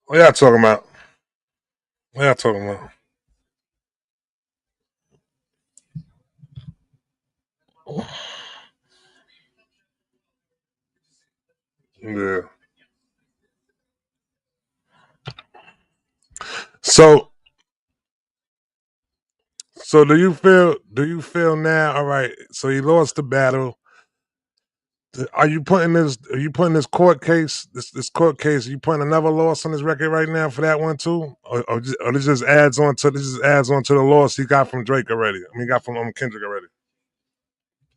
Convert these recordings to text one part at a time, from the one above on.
What y'all talking about? What y'all talking about? Yeah. So so do you feel now, all right, so he lost the battle. Are you putting this court case, this court case, are you putting another loss on his record right now for that one too? Or this just adds on to the loss he got from Drake already. I mean he got from Kendrick already.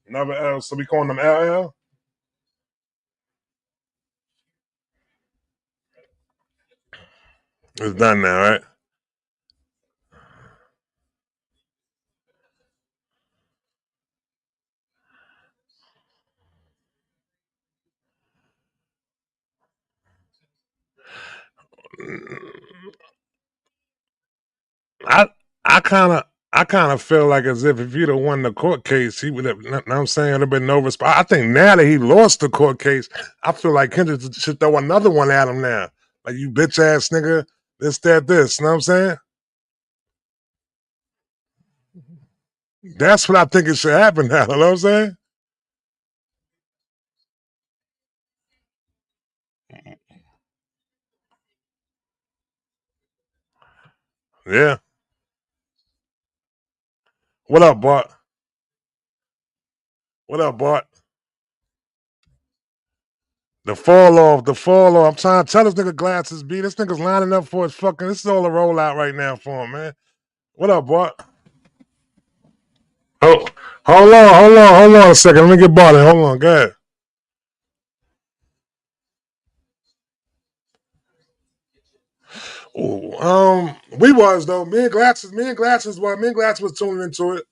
Another L, so we calling them LL? It's done now, right? I I kind of I kind of feel like as if he'd have won the court case, he would have. Know what I'm saying, there'd been no response. I think now that he lost the court case, I feel like Kendrick should throw another one at him now. Like you bitch ass nigga, this that this. You know what I'm saying? That's what I think it should happen now. You know what I'm saying? Yeah. What up, Bart? What up, Bart? The fall off. I'm trying to tell this nigga glasses B. This nigga's lining up for his fucking. This is all a rollout right now for him, man. What up, Bart? Oh, hold on a second. Let me get Bart in. Hold on, go ahead. Ooh, we was though. Me and Glasses was tuning into it.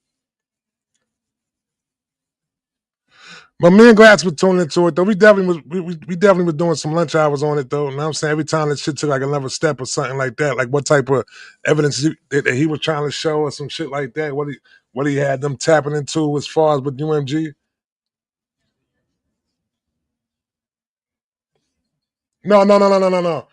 But me and Glasses was tuning into it though. We definitely was doing some lunch hours on it though. You know what I'm saying? Every time that shit took like another step or something like that, like what type of evidence that he was trying to show or some shit like that. What he had them tapping into as far as with UMG. No, no, no, no, no, no, no.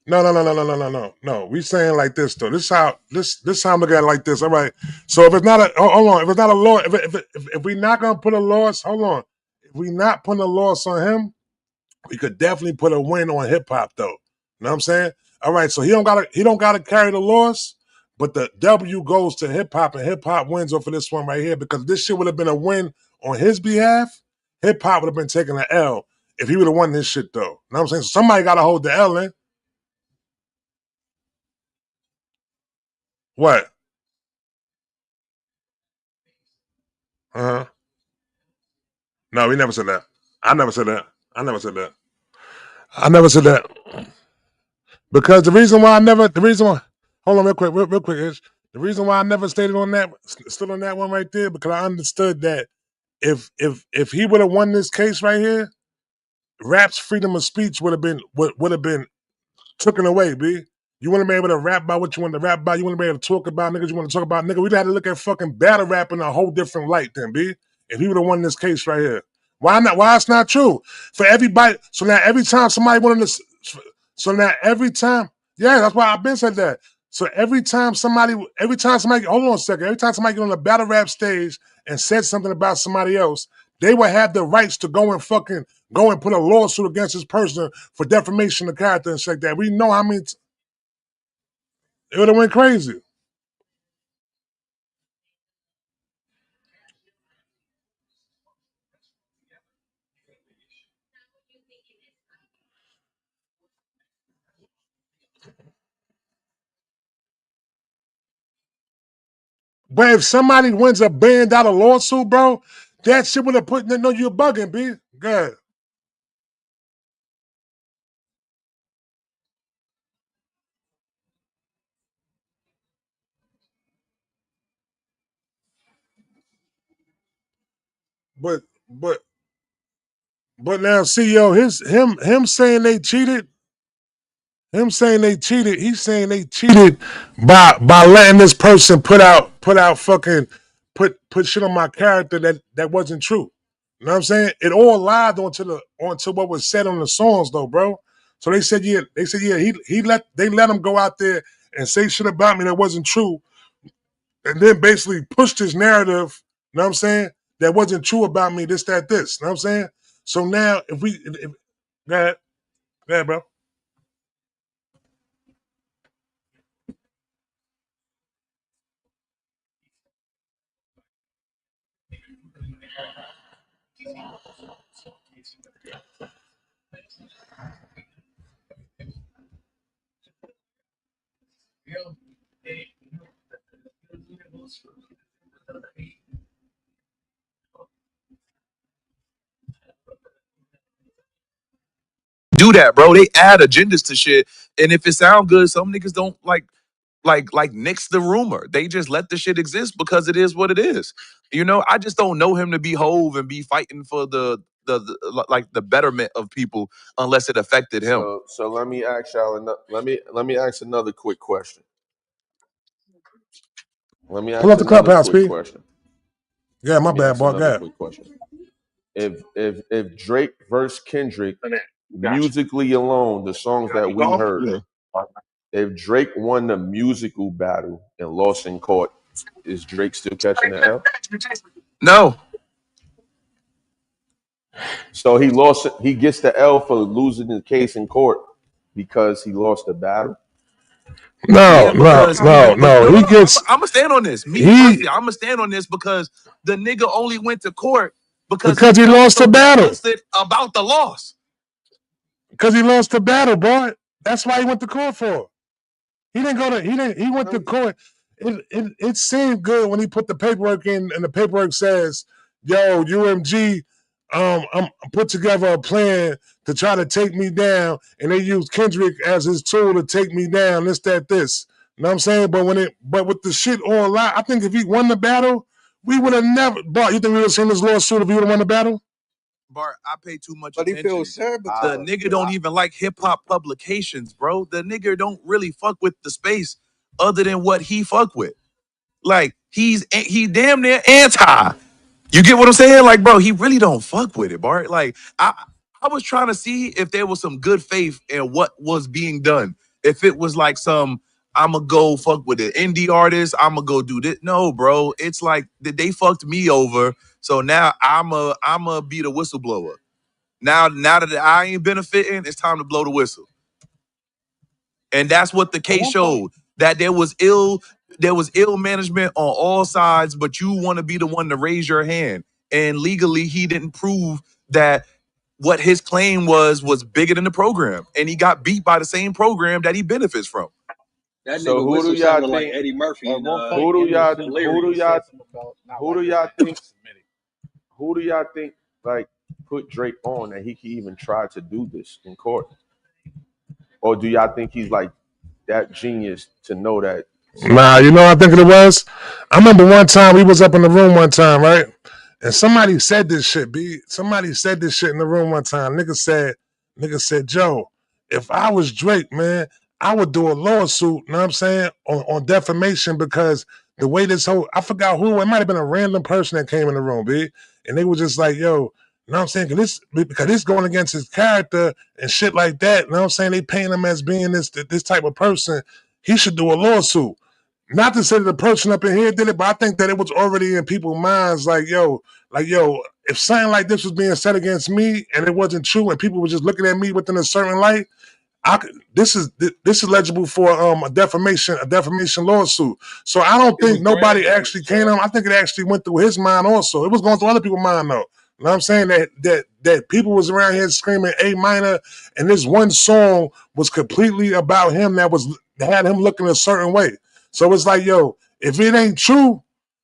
No, no, no, no, no, no, no, no, no. We saying like this though. This how I'm looking at it like this. All right. So if it's not a hold on, if it's not a law, if we not gonna put a loss, hold on. If we not putting a loss on him, we could definitely put a win on hip hop though. You know what I'm saying? All right. So he don't gotta carry the loss, but the W goes to hip hop and hip hop wins over this one right here because this shit would have been a win on his behalf. Hip hop would have been taking an L if he would have won this shit though. You know what I'm saying? So somebody gotta hold the L in. What? Uh-huh. No, we never said that. I never said that. I never said that. I never said that. Because the reason why, hold on real quick. Is the reason why I never stated on that, still on that one right there, because I understood that if he would have won this case right here, rap's freedom of speech would have been taken away, B. You want to be able to rap about what you want to rap about. You want to be able to talk about niggas you want to talk about, nigga. We'd have to look at fucking battle rap in a whole different light then, B. If he would have won this case right here. Why not? Why it's not true? For everybody, so now every time somebody wanted to, so now every time, yeah, that's why I've been said that. So every time somebody, hold on a second, every time somebody get on the battle rap stage and said something about somebody else, they would have the rights to go and put a lawsuit against this person for defamation of character and shit like that. We know how many. It would have went crazy. But if somebody wins $1 billion lawsuit, bro, that shit would have put. No, you're bugging, B. Good. But but but now, see, yo, him saying they cheated. Him saying they cheated. He's saying they cheated by letting this person put out fucking put shit on my character that wasn't true. You know what I'm saying? It all lied onto what was said on the songs though, bro. So they said yeah, they let him go out there and say shit about me that wasn't true, and then basically pushed his narrative, you know what I'm saying, that wasn't true about me, this, that, this. You know what I'm saying? So now if go ahead, bro. Do that, bro. They add agendas to shit, and if it sound good, some niggas don't like nix the rumor. They just let the shit exist because it is what it is. You know, I just don't know him to be Hove and be fighting for the like the betterment of people unless it affected him. So let me ask y'all. Let me ask another quick question. Let me Pull ask up the another clubhouse, quick P. question. Yeah, my Let me bad, ask boy. Go another ahead. quick question. If Drake versus Kendrick, Gotcha. musically alone, the songs that You we golf? heard, Yeah. if Drake won the musical battle and lost in court, is Drake still catching the L? No, So he lost. He gets the L for losing the case in court because he lost the battle. No, yeah, no, because no, but no. no, no, He no. I'm gets I'm gonna stand on this. Me he personally, I'm gonna stand on this because the nigga only went to court because he because he felt lost the so battle. disgusted about the loss. Because he lost the battle, boy. That's why he went to court for. He didn't go to. He didn't. He went to court. It seemed good when he put the paperwork in, and the paperwork says, "Yo, UMG, I'm put together a plan to try to take me down," and they used Kendrick as his tool to take me down. This, that, this. You know what I'm saying? But with the shit all out, I think if he won the battle, we would have never. Bro, you think we would have seen this lawsuit if he would have won the battle? Bart, I pay too much But he attention. feels sad The because nigga don't even like hip hop publications, bro. The nigga don't really fuck with the space other than what he fuck with. Like he damn near anti. You get what I'm saying? Like, bro, he really don't fuck with it, Bart. Like, I was trying to see if there was some good faith in what was being done. If it was like some, I'ma go fuck with an indie artist, I'ma go do this. No, bro. It's like they fucked me over. So now I'ma be the whistleblower. Now that I ain't benefiting, it's time to blow the whistle. And that's what the at case one point, showed. That there was ill management on all sides, but you want to be the one to raise your hand. And legally, he didn't prove that what his claim was bigger than the program. And he got beat by the same program that he benefits from. that So nigga who do whistle y'all sounded like think? Eddie Murphy At and one point, Who do it was y'all? Kendrick Who do that Delirious. y'all? said something about not Who do liking y'all that think? submitted. Who do y'all think like put Drake on that he can even try to do this in court? Or do y'all think he's like that genius to know that Nah, you know what I think it was? I remember one time we was up in the room one time, right? And somebody said this shit, B. Somebody said this shit in the room one time. Nigga said, Joe, if I was Drake, man, I would do a lawsuit, you know what I'm saying, on defamation because the way this whole, I forgot who, it might have been a random person that came in the room, B. And they were just like, yo, you know what I'm saying? Because this going against his character and shit like that, you know what I'm saying? They paint him as being this type of person. He should do a lawsuit. Not to say that the person up in here did it, but I think that it was already in people's minds like, yo, if something like this was being said against me and it wasn't true and people were just looking at me within a certain light, this is legible for a defamation lawsuit. So I don't think nobody actually came on. I think it actually went through his mind also. It was going through other people's mind though. You know what I'm saying? That people was around here screaming A minor, and this one song was completely about him that had him looking a certain way. So it's like, yo, if it ain't true,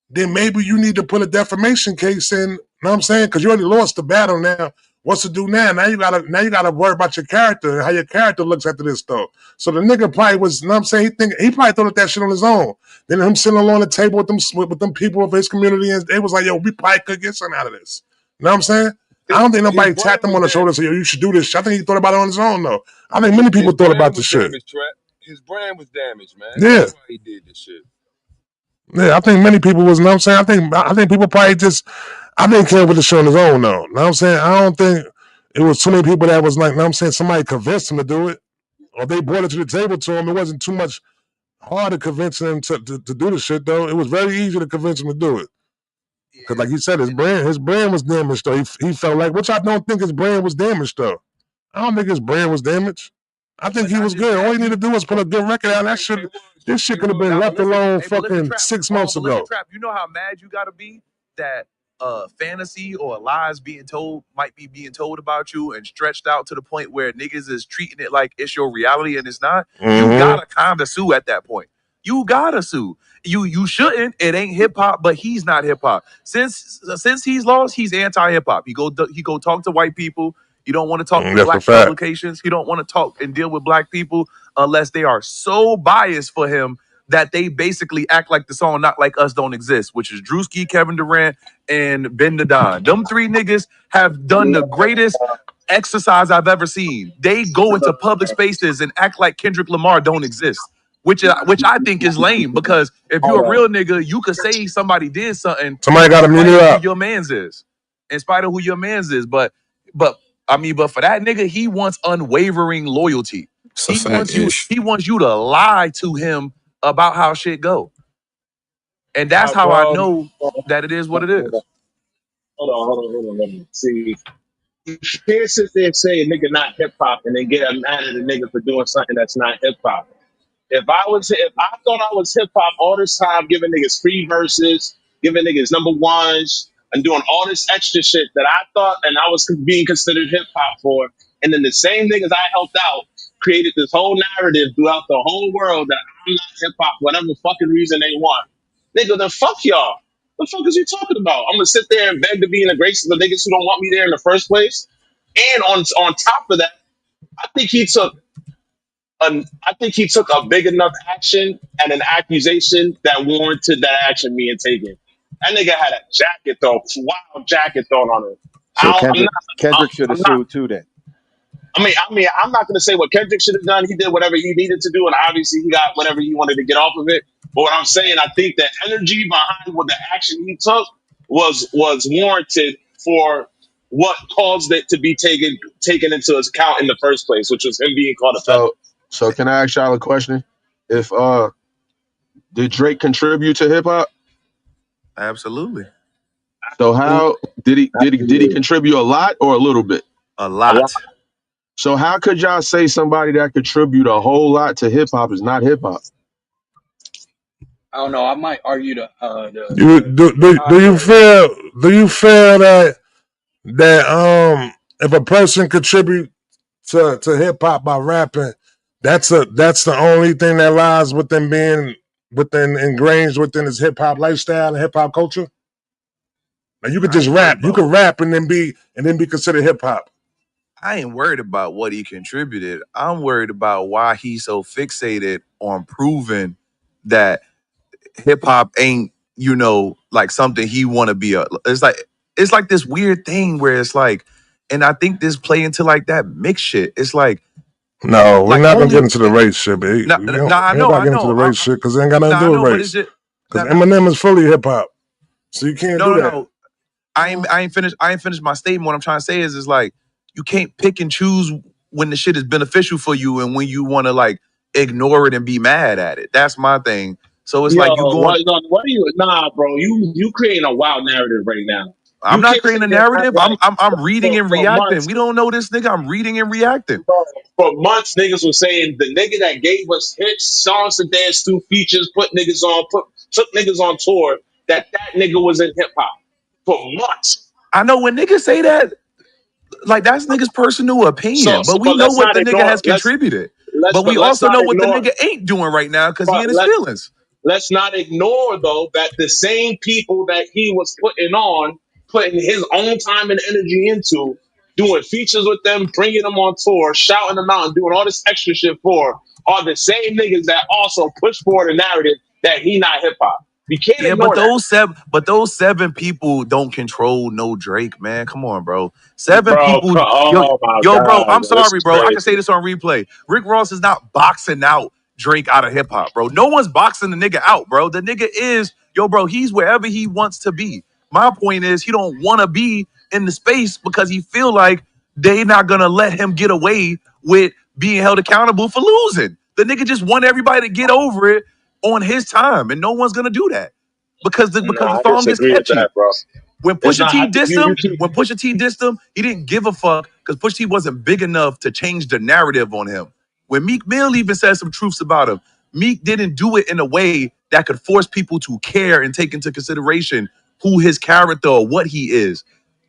then maybe you need to put a defamation case in. You know what I'm saying? Because you already lost the battle now. What's to do now? Now you gotta worry about your character and how your character looks after this stuff. So the nigga probably was, you know what I'm saying? He probably thought of that shit on his own. Then him sitting along the table with them people of his community, and they was like, yo, we probably could get something out of this. You know what I'm saying? I don't think nobody tapped him on the shoulder and said, yo, you should do this. I think he thought about it on his own though. I think many people thought about the shit. His brand was damaged, man. Yeah. That's why he did this shit. Yeah, I think many people was, you know what I'm saying? I think people probably just, I think came with the show on his own though. You know what I'm saying? I don't think it was too many people that was like, you know what I'm saying, somebody convinced him to do it. Or they brought it to the table to him. It wasn't too much hard to convince him to do the shit though. It was very easy to convince him to do it. Because like you said, his brand was damaged though. He felt like, which I don't think his brand was damaged though. I don't think his brand was damaged. I think he was good. All he needed to do was put a good record out. This shit could have been left alone fucking 6 months ago. You know how mad you gotta be that fantasy or lies might be being told about you and stretched out to the point where niggas is treating it like it's your reality and it's not. You gotta kinda sue at that point. You gotta sue. You shouldn't. It ain't hip hop, but he's not hip hop. Since he's lost, he's anti hip hop. He go talk to white people. You don't want to talk to black publications. You don't want to talk and deal with black people unless they are so biased for him that they basically act like the song Not Like Us don't exist, which is Drewski, Kevin Durant, and Ben the Don. Them three niggas have done the greatest exercise I've ever seen. They go into public spaces and act like Kendrick Lamar don't exist, which I think is lame because if you're a real nigga, you could say somebody did something. Somebody got to mute it up. Who your man's is, in spite of who your man's is, but for that nigga, he wants unwavering loyalty. He wants you to lie to him about how shit go. And that's how I know that it is what it is. Hold on. See, you can't sit there and say a nigga not hip hop and then get mad at a nigga for doing something that's not hip hop. If I thought I was hip hop all this time, giving niggas free verses, giving niggas number ones, and doing all this extra shit that I thought and I was being considered hip hop for, and then the same niggas I helped out created this whole narrative throughout the whole world that I'm not hip hop, whatever fucking reason they want. Nigga, then fuck y'all. What the fuck is you talking about? I'm gonna sit there and beg to be in the graces of niggas who don't want me there in the first place. And on top of that, I think he took a big enough action and an accusation that warranted that action being taken. That nigga had a jacket thrown, wild jacket thrown on him. So Kendrick should have sued too then. I mean, I'm not going to say what Kendrick should have done. He did whatever he needed to do, and obviously he got whatever he wanted to get off of it. But what I'm saying, I think the energy behind what the action he took was warranted for what caused it to be taken into account in the first place, which was him being called a felon. So can I ask y'all a question? If did Drake contribute to hip hop? Absolutely. So how did he contribute a lot or a little bit? A lot. So how could y'all say somebody that contribute a whole lot to hip hop is not hip hop? I don't know. I might argue Do you feel that if a person contribute to hip hop by rapping, that's the only thing that lies within being ingrained within his hip hop lifestyle and hip hop culture? Like you could just rap. You could rap and then be considered hip hop. I ain't worried about what he contributed. I'm worried about why he's so fixated on proving that hip hop ain't, like something he want to be. It's like this weird thing where it's like, and I think this play into like that mix shit. It's No, we're like not gonna get only into the race shit, but nah, I we ain't know, about I getting into the know, race shit because it ain't got nothing to I do with know, but it's race. just Because nah, Eminem is fully hip hop, so you can't do that. no. I ain't finished my statement. What I'm trying to say is like you can't pick and choose when the shit is beneficial for you and when you want to like ignore it and be mad at it. That's my thing. So it's Yo, like you going. what are you? Nah, bro, you creating a wild narrative right now. I'm You not can't say creating a that narrative. I'm reading and for reacting. months. We don't know this nigga. I'm reading and reacting. Bro, for months, niggas was saying the nigga that gave us hits, songs to dance to, features, put niggas on, took niggas on tour. That nigga was in hip hop for months. I know when niggas say that, like that's niggas' personal opinion, but we But know let's what not the nigga ignore. has contributed. But we Let's also not know what the ignore. nigga ain't doing right now because he But in his feelings. let's not ignore though that the same people that he was putting his own time and energy into, doing features with them, bringing them on tour, shouting them out, and doing all this extra shit for, are the same niggas that also push forward a narrative that he not hip hop. You can't Yeah, but ignore that, those seven people don't control no Drake, man. Come on, bro. Seven bro. people, yo, Oh my yo, bro. god, I'm bro, this sorry, is bro. I can say crazy, this on replay. Rick Ross is not boxing out Drake out of hip hop, bro. No one's boxing the nigga out, bro. The nigga is, yo, bro. He's wherever he wants to be. My point is, he don't want to be in the space because he feel like they not gonna let him get away with being held accountable for losing. The nigga just want everybody to get over it on his time, and no one's gonna do that because the nah, I song is disagree with catchy. that, bro. When It's Pusha not. T dissed You him, keep. he didn't give a fuck because Pusha T wasn't big enough to change the narrative on him. When Meek Mill even said some truths about him, Meek didn't do it in a way that could force people to care and take into consideration who his character or what he is.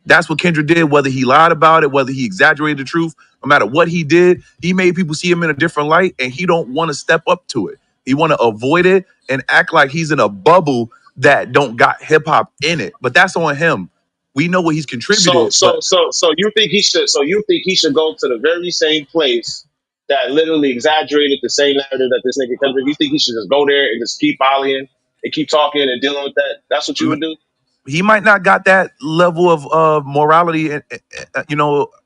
That's what Kendrick did, whether he lied about it, whether he exaggerated the truth, no matter what he did, he made people see him in a different light and he don't want to step up to it. He want to avoid it and act like he's in a bubble that don't got hip hop in it. But that's on him. We know what he's So contributed, so but so so you think he should? So you think he should go to the very same place that literally exaggerated the same narrative that this nigga Kendrick? You think he should just go there and just keep volleying and keep talking and dealing with that? That's what you would do? he might not got that level of morality and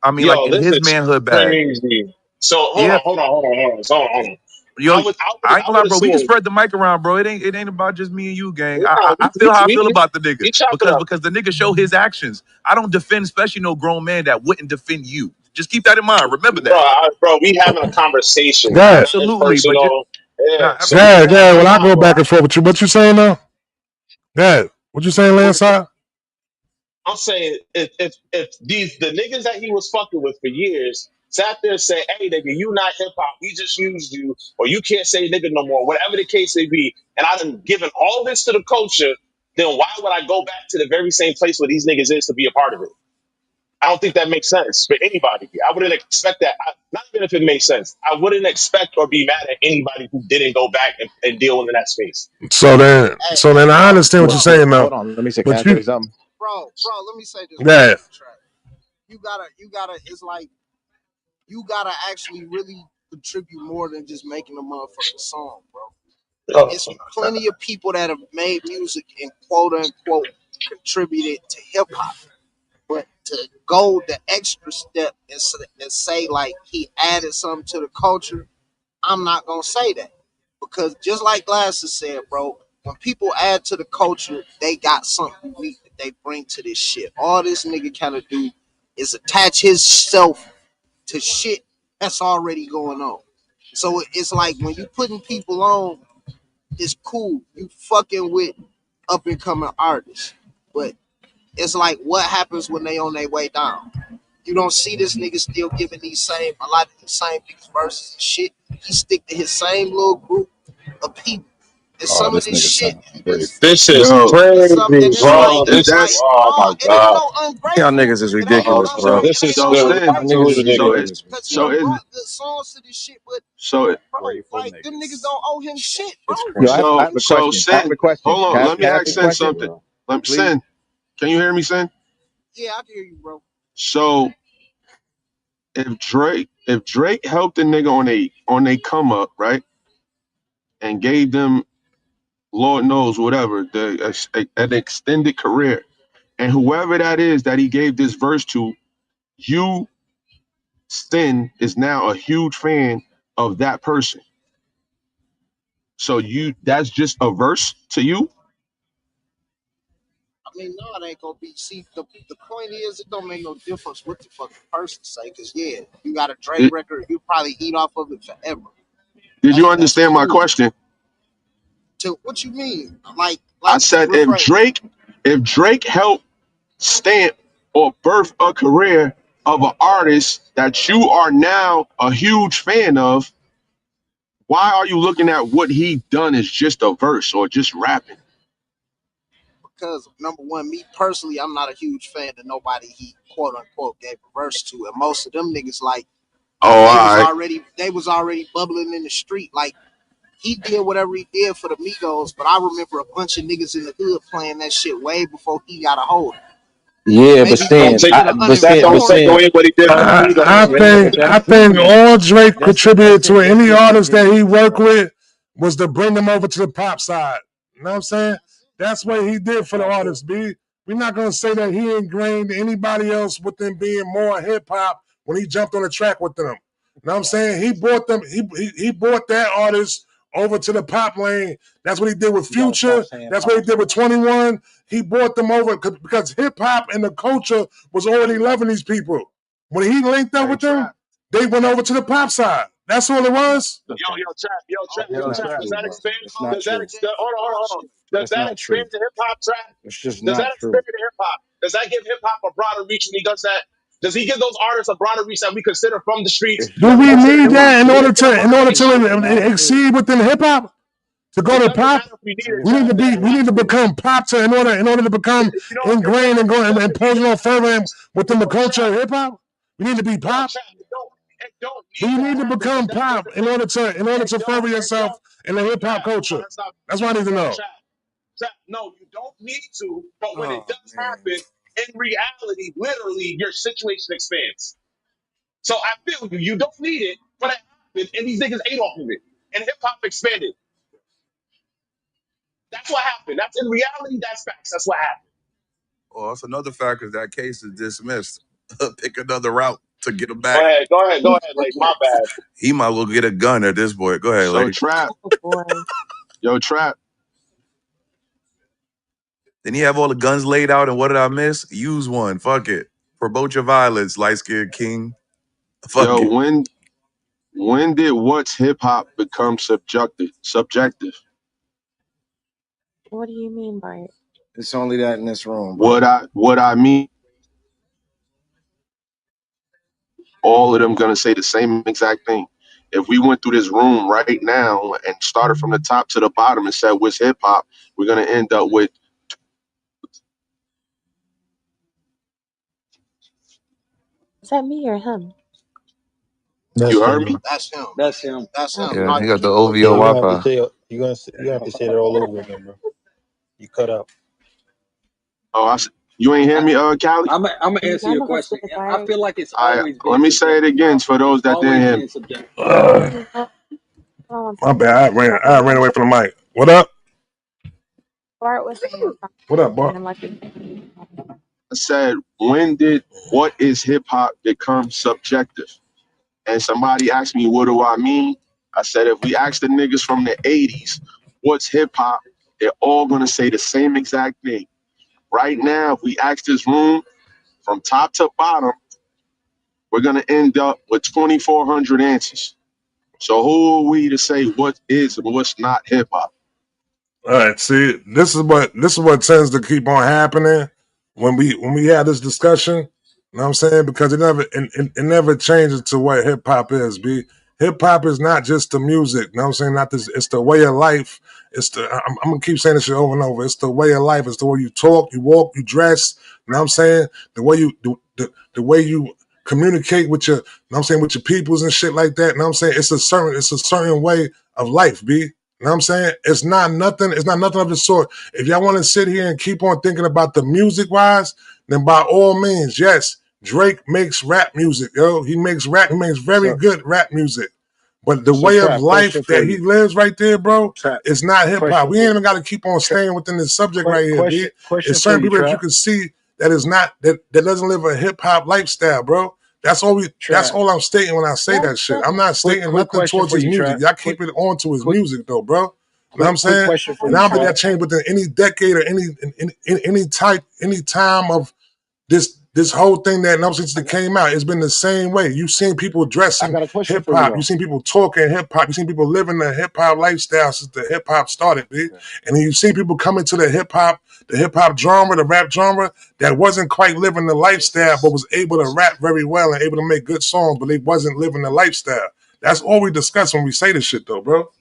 I mean like Yo, in this his is manhood bag. crazy. So Yeah, hold on. yo, I ain't I gonna lie, would bro. We can assume. spread the mic around, bro. It ain't about just me and you, gang. I, Nah, I I feel how I feel we about the nigga we chop it because up, because the nigga show his actions. I don't defend, especially no grown man that wouldn't defend you. Just keep that in mind. Remember bro. that. Bro, we having a conversation, Yeah, nothing Absolutely, but just personal. Yeah, nah, so absolutely. yeah, yeah. When I nah, go bro. back and forth with you, what you saying now? Yeah, what you saying, Landslide? I'm saying if these the niggas that he was fucking with for years sat there and say, "Hey, nigga, you not hip hop. We just used you, or you can't say nigga no more," whatever the case may be, and I done given all this to the culture, then why would I go back to the very same place where these niggas is to be a part of it? I don't think that makes sense for anybody. I wouldn't expect that. Not even if it makes sense. I wouldn't expect or be mad at anybody who didn't go back and deal in that space. Hey, So hey, then I bro, understand what you're bro, saying hold now, on. Let me say, can but I say you, something? bro, let me say this real yeah. quick, Trap. You gotta, it's like, you gotta actually really contribute more than just making a motherfucking song, bro. Oh, It's plenty of people that have made music and quote unquote contributed to hip hop. But to go the extra step and say like he added something to the culture, I'm not gonna say that. Because just like Glasses said, bro, when people add to the culture, they got something unique that they bring to this shit. All this nigga kind of do is attach himself to shit that's already going on. So it's like when you putting people on, it's cool. You fucking with up and coming artists. But it's like what happens when they on their way down. You don't see this nigga still giving a lot of these same niggas verses and shit. He stick to his same little group of people. And Oh, some of this this nigga shit sound crazy. this is Yo, crazy, and bro. if This, that's oh my and it ain't god. no Y'all ungrateful. niggas is It ain't no ridiculous, ungrateful. bro. This It ain't is no so still Y'all ungrateful niggas is absolutely shit. so ridiculous. it ridiculous, bro. Cause he so done it brought good songs to this shit, but so it bro, Grateful like them niggas niggas. don't owe him shit, bro. It's Like crazy. Yo, what I do have you a so question. I have sin. a question. Hold on, let me Can I ask ask a Sin question? something. Please? Sin, can you hear me, Sin? yeah, I can hear you, bro. So if Drake helped a nigga on a come up, right, and gave them Lord knows whatever an extended career, and whoever that is that he gave this verse to, you Sin is now a huge fan of that person. So that's just a verse to you. I mean, no, it ain't gonna be. See, the point is, it don't make no difference what the fuck the person say, cause yeah, you got a Drake Did, record, you probably eat off of it forever. did you That's understand my cool. question? To what you mean? I Like said rephrase. if Drake helped stamp or birth a career of an artist that you are now a huge fan of, why are you looking at what he done as just a verse or just rapping? Because number one, me personally, I'm not a huge fan of nobody he quote unquote gave a verse to, and most of them niggas like Oh, all right. they was already bubbling in the street. Like he did whatever he did for the Migos, but I remember a bunch of niggas in the hood playing that shit way before he got a hold of it. Yeah, but Maybe Don't Sin, take maybe the but that. Sin, Don't but uninformed. take Sin. away what he did for the I Migos, Yeah, man. think but that's I think different. all Drake contributed to That's any different artist than that he this worked though. with was to bring them over to the pop side. You know what I'm saying? That's what he did That's for the not true. artists, B. We're not gonna say that he ingrained anybody else with them being more hip hop when he jumped on the track with them. You know what I'm saying? He brought them, he brought that artist over to the pop lane. That's what he did with You gotta stop Future. saying That's what he pop. did with 21. He brought them over because hip hop and the culture was already loving these people. When he linked up Hey, with them, Trap. they went over to the pop side. That's all it That's not was. Yo, okay. yo, trap, yo, trap, Okay, That's yo, not trap. but Does true, that bro. expand? That's not Drake Does that true. gave hold him on, hold on, hold on? verses. Does That's that not true. expand to hip hop trap? It's just Does not that true. expand to hip hop? Does that give hip hop a broader reach when he does that? Does he give those artists a broader reach that we consider from the streets It's Do that just we we not consider need hip hop? true, that Do we give them a in broader order reach? it's not to true. exceed within hip hop? To go It to doesn't pop? matter if we need it, We It's need trap. to not It be doesn't we true. need have to to. become pop to in order to become ingrained and go and impose on further within the culture Trap. of hip hop. We need to be Yo, pop. trap. It don't Do need you to need to happen, but become that's what pop the thing. in order It to don't. further It yourself don't. in the hip hop Trap. No, culture? that's not. That's what I need to Yo, know. trap. No, you don't need to. But when it Oh does man. happen, in reality, literally, your situation expands. So I feel you. You don't need it, but it happened, and these niggas ate off of it, and hip hop expanded. That's what happened. That's in reality. That's facts. That's what happened. Well, that's another factor. That case is dismissed. Pick another route to get him Go back. ahead. Go ahead. Go ahead. Like my bad. He might well get a gun at this point. Go ahead, So lady. Trap, Oh boy. yo, Trap. Then he have all the guns laid out, and what did I miss? Use one. Fuck it. Promote your violence, light skinned king. Fuck Yo, it. when did what's hip hop become subjective? Subjective. What do you mean by it? It's only that in this room, bro. What I mean, all of them gonna say the same exact thing. If we went through this room right now and started from the top to the bottom and said what's hip hop, we're gonna end up with Is that me or him? you That's heard him. me? That's him. That's him. That's him. Okay. Yeah, No, he you got the keep OVO Yeah, cooking you're up. gonna have to Wi-Fi. say you're gonna have to say that all over again, bro. You cut out. Oh, you ain't hear I, me, Cali? I'm gonna answer None your of us question. did, I right? feel like it's I always let been me say it subjective, again bro. for those It's that didn't always hear me. been subjective. Uh, Hold on one my second. bad. So I ran away from the mic. What up? Bart was saying something, What up, and boy? then like I said, when did what is hip hop become subjective? And somebody asked me, what do I mean? I said, if we ask the niggas from the 80s, what's hip hop? They're all gonna say the same exact thing. Right now, if we ask this room from top to bottom, we're gonna end up with 2,400 answers. So who are we to say what is and what's not hip hop? All right, see, this is what tends to keep on happening when we have this discussion. You know what I'm saying? Because it never changes to what hip hop is. B hip hop is not just the music. You know what I'm saying? Not this. It's the way of life. I'm gonna keep saying this shit over and over. It's the way of life. It's the way you talk, you walk, you dress. You know what I'm saying? The way you the way you communicate with your, you know what I'm saying, with your peoples and shit like that. You know what I'm saying? It's a certain way of life, B. You know what I'm saying? It's not nothing of the sort. If y'all want to sit here and keep on thinking about the music wise, then by all means, yes, Drake makes rap music, yo. He makes very So good rap music. But the so way of trap life question for that he you. lives right there, bro, Trap it's not hip hop. question We for ain't you. even got to keep on staying within this subject right here, B. Question It's for certain you, people that you Trap. can see that is not that doesn't live a hip hop lifestyle, bro. That's Trap. all I'm stating when I say that shit. I'm not stating Quick nothing question towards for his you, music. Trap. Y'all keep it on to his Quick music though, bro. You know what I'm quick saying? question for And you, I don't think Trap. that changed within any decade or any time of this whole thing that since it came out, it's been the same way. You've seen people I dressing got a question hip for you hop. You've though. seen people talking hip hop. You've seen people living the hip hop lifestyle since the hip hop started, B. And then you've seen people come into the hip hop genre, the rap genre that wasn't quite living the lifestyle, but was able to rap very well and able to make good songs, but they wasn't living the lifestyle. That's all we discuss when we say this shit, though, bro.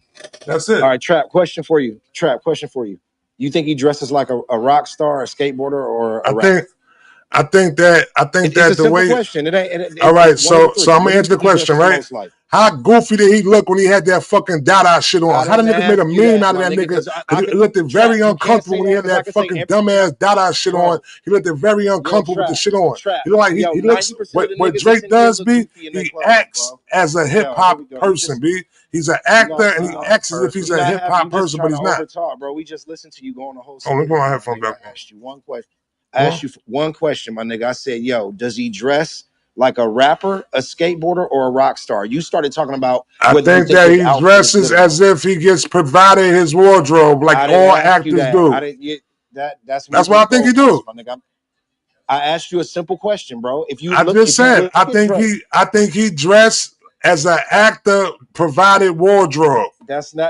That's All it. right, Trap question for you. Trap question for you. You think he dresses like a rock star, a skateboarder, or I a rapper? think I think It's a that the simple way. question. It ain't. All It's right, one of the so three. I'm What gonna do you answer the think he question, dresses right? most like? How goofy did he look when he had that fucking Dada shit I on? How the didn't niggas made a ask you meme that, out of my that nigga, nigga? because I Because it could looked Trap. very You can't uncomfortable say when he that had because I that could say fucking every dumbass Dada shit on. bro. He looked very Yo, uncomfortable with the Trap, shit on. Trap. He look like Yo, he looks 90% of what the what niggas that's Drake in here does, look be goofy in their he clothes, acts bro. as a hip Yo, here hop we go. person, be he's an You know, actor and he acts as if he's we a not hip having. You hop just person, but trying to he's not. overtalk, bro. We just listened to you go on a whole Oh, let me put my soliloquy, my headphone nigga. back I on. asked you one question. I asked you one question, my nigga. I said, yo, does he dress like a rapper, a skateboarder, or a rock star? You started talking about I whether you think think that his he outfit is dresses good or not. as if he gets provided his wardrobe, like I didn't all ask you actors that. I do. didn't get that. That's That's what moving I the think he goalposts, do. my nigga. I asked you a simple question, bro. I just If you said look at Drake, I think he dressed as an actor provided wardrobe.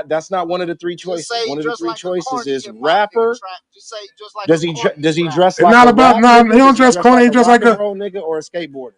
that's not one of the three Just say choices. he One of the dressed three like a choices corny is hip hop nigga. rapper. Trap. Just say just like a corny Does he rapper. dress It's like not a about rap no, he nigga? don't Does he dress dress corny, like he a dress rock like and a roll nigga or a skateboarder?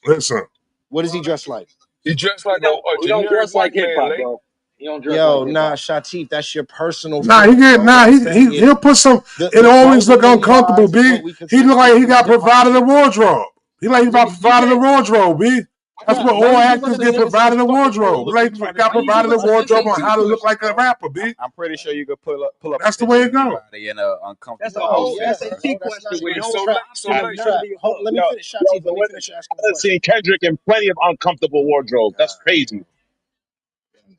listen. What does he dress like? He dressed like a He don't generic dress like white hip man, hop, late. bro. He don't dress like Yo, hip nah, hop. Shatif, that's your personal Nah, he feelings, get bro. What I'm saying is he'll put some it the always look clothing uncomfortable, implies B. what we He consider look like he consider got hip hop provided a shit. wardrobe. He like he about Nigga, you provided a can't wardrobe, B. That's Trap, what why all you give other actors get niggas these provided a fucking wardrobe. rules Like and try to got why you give provided a us the wardrobe on SAT how to look question, like a bro? rapper, B. I'm pretty sure you could pull up a That's the way picture of it go. anybody in an That's uncomfortable a No, whole outfit, yeah, bro. SAT bro. That's question not with Wait, no so Trap. late, so factual late. Trap. validity of Hold, book. let me finish, Shatif. Let me finish asking the I done question. seen Kendrick in plenty of uncomfortable wardrobe. That's crazy.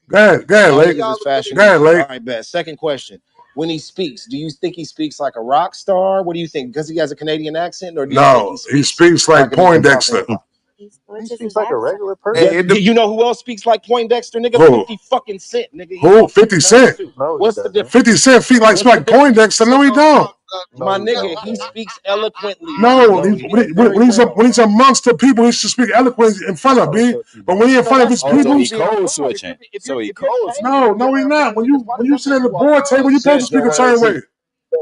Go ahead, Y'all Lake. niggas is Go ahead, fashionistas. All Lake. right, bet. Second question. When he speaks, do you think he speaks like a rock star? What do you think? Because he has a Canadian accent, or do you think he No, he speaks speaks like like a nigga talking Poindexter. hip hop? Which He is speaks his like a accent? regular person. Yeah, Hey, it you know who else speaks like Poindexter, nigga? Who? 50 fucking Cent, nigga. He Who? all 50 fucking nice Cent. too. No, he What's the doesn't. difference? 50 Cent feet like What's the difference? Poindexter. No, he don't. My No, he nigga, don't, he man. speaks eloquently, my No, nigga. He does very when well, he's bro. amongst the people, he should speak eloquently in front of, Oh, B. so he But don't. when he in So front of that's his Oh, so evidence he people, being code bro. switching. So he If you're code paid to switching. no, be no, he around not. different niggas, why does When you that sit make at the you a board table, code you supposed to Shit, switcher? speak a the certain way.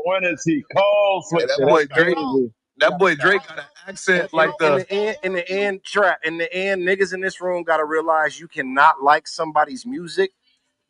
one is he cold Hey, switching. that That's boy Drake, crazy. You that gotta boy stop. Drake got an accent like the. In the end, niggas in this room gotta realize you cannot like somebody's music,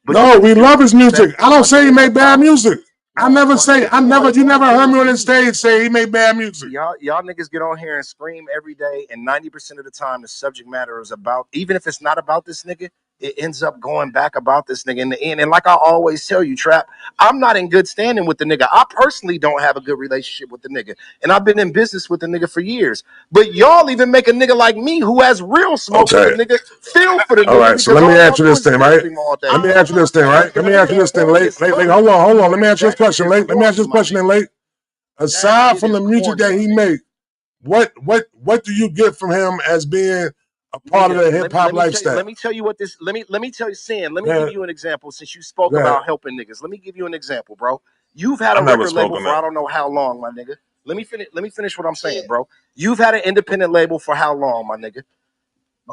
but you No, can we still love be his music. I respectful, don't my say he nigga. made That's bad how. music. No, my nigga, You never heard me on the refuse, stage bro. say he made bad music. Y'all niggas get on here and scream every day, and 90% of the time the subject matter is about, even if it's not about this nigga, it ends up going back about this nigga in the end. And like I always tell you, Trap, I'm not in good standing with the nigga. I personally don't have a good relationship with the nigga. And I've been in business with the nigga for years. But y'all even make a nigga like me who has real smoke with the Okay. nigga feel for the All nigga right. So because let me all y'all ask you do this is thing, diss right? him all day. Let me ask you this thing, right? Let me ask you this thing, Late. Hold on. Let me ask you this That shit question, is Late. Let me ask you this corny, my question, nigga. Late. That Aside shit from is the music corny, that my he nigga. make, what do you get from him as being a part of Nigga, the hip hop lifestyle? let me tell you what this let me tell you, Sin, let me Go give ahead. you an example since you spoke Go ahead. about helping niggas. Let me give you an example, bro. You've had I a never record spoke label on for that. I don't know how long, my nigga. Let me finish what I'm saying, Yeah, bro. You've had an independent label for how long, my nigga?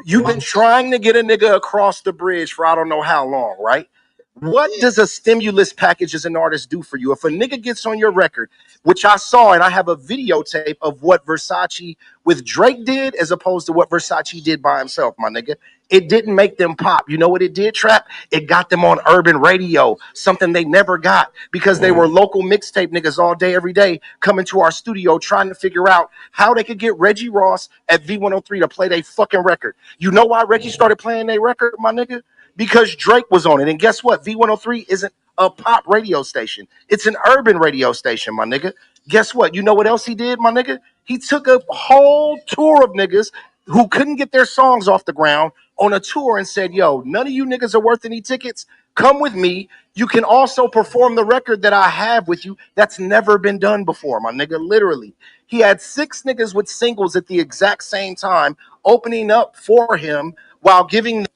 You've been I'm trying to get a nigga across the bridge for I don't know how long, right? What yeah. does a stimulus package as an artist do for you? If a nigga gets on your record, which I saw, and I have a videotape of what Versace with Drake did as opposed to what Versace did by himself, my nigga. It didn't make them pop. You know what it did, Trap? It got them on urban radio, something they never got because they were local mixtape niggas all day, every day, coming to our studio trying to figure out how they could get Reggie Ross at V103 to play their fucking record. You know why Reggie started playing their record, my nigga? Because Drake was on it. And guess what? V103 isn't a pop radio station. It's an urban radio station, my nigga. Guess what? You know what else he did, my nigga? He took a whole tour of niggas who couldn't get their songs off the ground on a tour and said, yo, none of you niggas are worth any tickets. Come with me. You can also perform the record that I have with you that's never been done before, my nigga. Literally. He had 6 niggas with singles at the exact same time opening up for him while giving.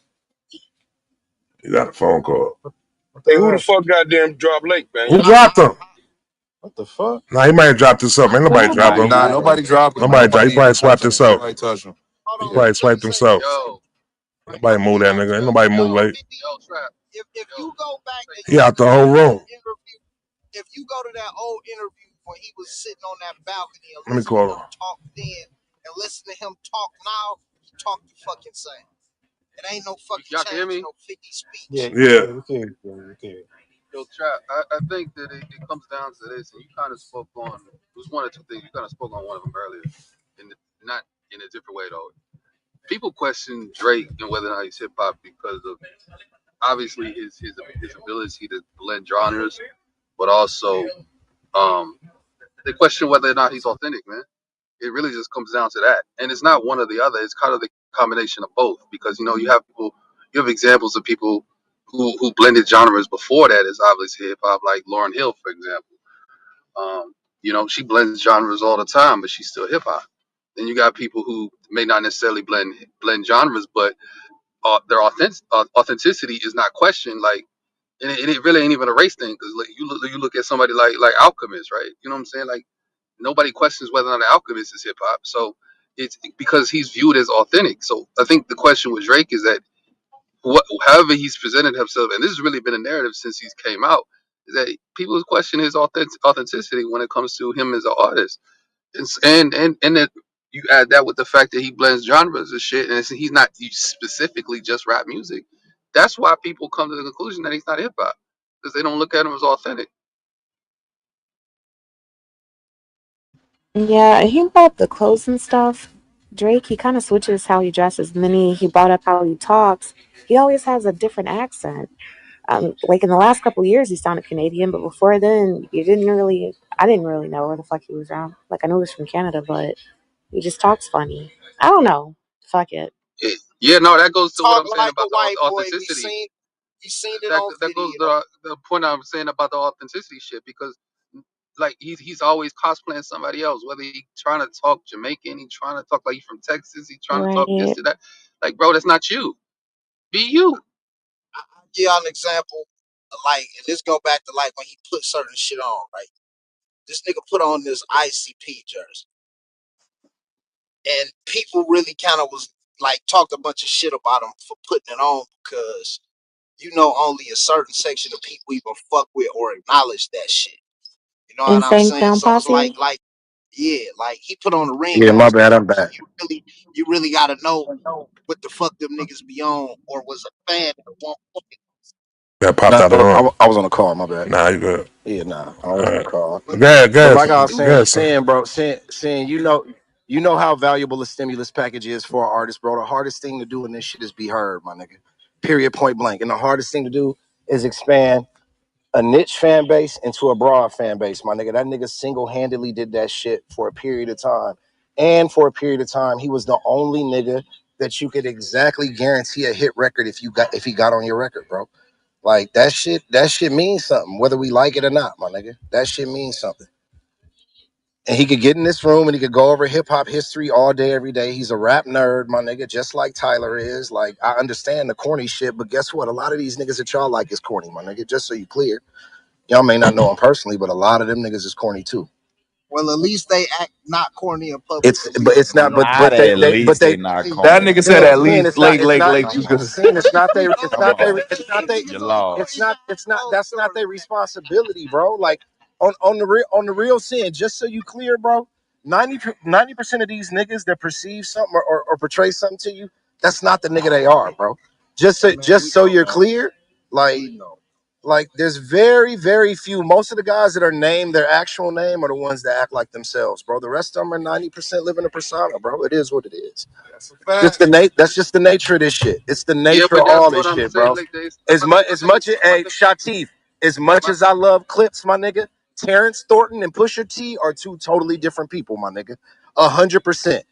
You got a phone call. Hey, who the fuck goddamn dropped Lake, man? Who Y'all dropped him? What the fuck? Nah, he might have dropped this up. Ain't nobody Who drop dropped him. Nah, what? nobody dropped him. Nobody drop. He Nobody probably even swiped touched him. this up. Nobody touched him. He Hold on. probably Let me swiped say himself. this. Nobody move that nigga. Ain't nobody move late. If you go back and He you out the look whole at that room. old interview, if you go to that old interview when he was sitting on that balcony and Let me listen to call him him. talk then and listen to him talk now, he talk the fucking same. It ain't no fucking change, no 50 Yeah, speech. Yeah. yeah, we can, yeah, we can. Yo, Trap, I think that it comes down to this, and you kind of spoke on, it was one or two things. You kind of spoke on one of them earlier, not in a different way, though. People question Drake and whether or not he's hip hop because of obviously his ability to blend genres, but also um, they question whether or not he's authentic, man. It really just comes down to that, and it's not one or the other. It's kind of the combination of both, because you have examples of people who blended genres before that is obviously hip hop, like Lauryn Hill, for example. She blends genres all the time, but she's still hip hop. Then you got people who may not necessarily blend genres, but their authenticity is not questioned. Like, and it really ain't even a race thing, because like, you look at somebody like Alchemist, right? You know what I'm saying? Like, nobody questions whether or not Alchemist is hip hop. So it's because he's viewed as authentic. So I think the question with Drake is that however he's presented himself, and this has really been a narrative since he's came out, is that people question his authenticity when it comes to him as an artist. And that you add that with the fact that he blends genres and shit, and he's not specifically just rap music. That's why people come to the conclusion that he's not hip hop, because they don't look at him as authentic. Yeah, he brought up the clothes and stuff. Drake, he kind of switches how he dresses. And then he brought up how he talks. He always has a different accent. Like in the last couple of years, he sounded Canadian, but before then, I didn't really know where the fuck he was from. Like I knew he was from Canada, but he just talks funny. I don't know. Fuck it. Yeah, no, that goes to what Talk I'm saying like a about the white boy. authenticity. We seen it that on that goes video. to the point I'm saying about the authenticity shit, because like he's always cosplaying somebody else, whether he trying to talk Jamaican, he trying to talk like he from Texas, he trying to talk this Right. to that. Like, bro, that's not you. Be you. I'll give y'all an example. Like, and this go back to like when he put certain shit on, right? This nigga put on this ICP jersey, and people really kind of was like talked a bunch of shit about him for putting it on because only a certain section of people even fuck with or acknowledge that shit. You know what I'm Insane saying? Clown So it's Posse. yeah, like he put on the ring Yeah, my master bad. I'm jersey. back. You really got to know what the fuck them niggas be on, or was a fan at one point. That popped No, out the room. I was on a call. My bad. Nah, you good. Yeah, nah, I All was on a right. call. But Go ahead, go But ahead, like I was go ahead, son. saying, bro, saying you know how valuable the stimulus package is for an artist, bro. The hardest thing to do in this shit is be heard, my nigga. Period, point blank. And the hardest thing to do is expand a niche fan base into a broad fan base, my nigga. That nigga single-handedly did that shit for a period of time. And for a period of time, he was the only nigga that you could exactly guarantee a hit record if he got on your record, bro. Like that shit means something, whether we like it or not, my nigga. That shit means something. And he could get in this room and he could go over hip hop history all day, every day. He's a rap nerd, my nigga, just like Tyler is. Like, I understand the corny shit, but guess what? A lot of these niggas that y'all like is corny, my nigga. Just so you clear. Y'all may not know him personally, but a lot of them niggas is corny too. well, at least they act not corny in public. It's At but least it's not Not at least they not That corny. nigga said saying at least it's not late, it's late, not late. you saying it's not they it's Come not they on. it's not they You lost. it's not that's not their responsibility, bro. Like on the real sin, just so you clear, bro. 90% of these niggas that perceive something or portray something to you, that's not the nigga they are, bro. Just so you're clear, like there's very, very few. Most of the guys that are named their actual name are the ones that act like themselves, bro. The rest of them are 90% living a persona, bro. It is what it is. That's just the nature of this shit. It's the Yeah, nature but of that's all what this I'm shit, saying. bro. Like, As my much thing, as much as my hey, thing, Shatif, as much my, as I love Clips, my nigga, Terrence Thornton and Pusha T are two totally different people, my nigga. 100%.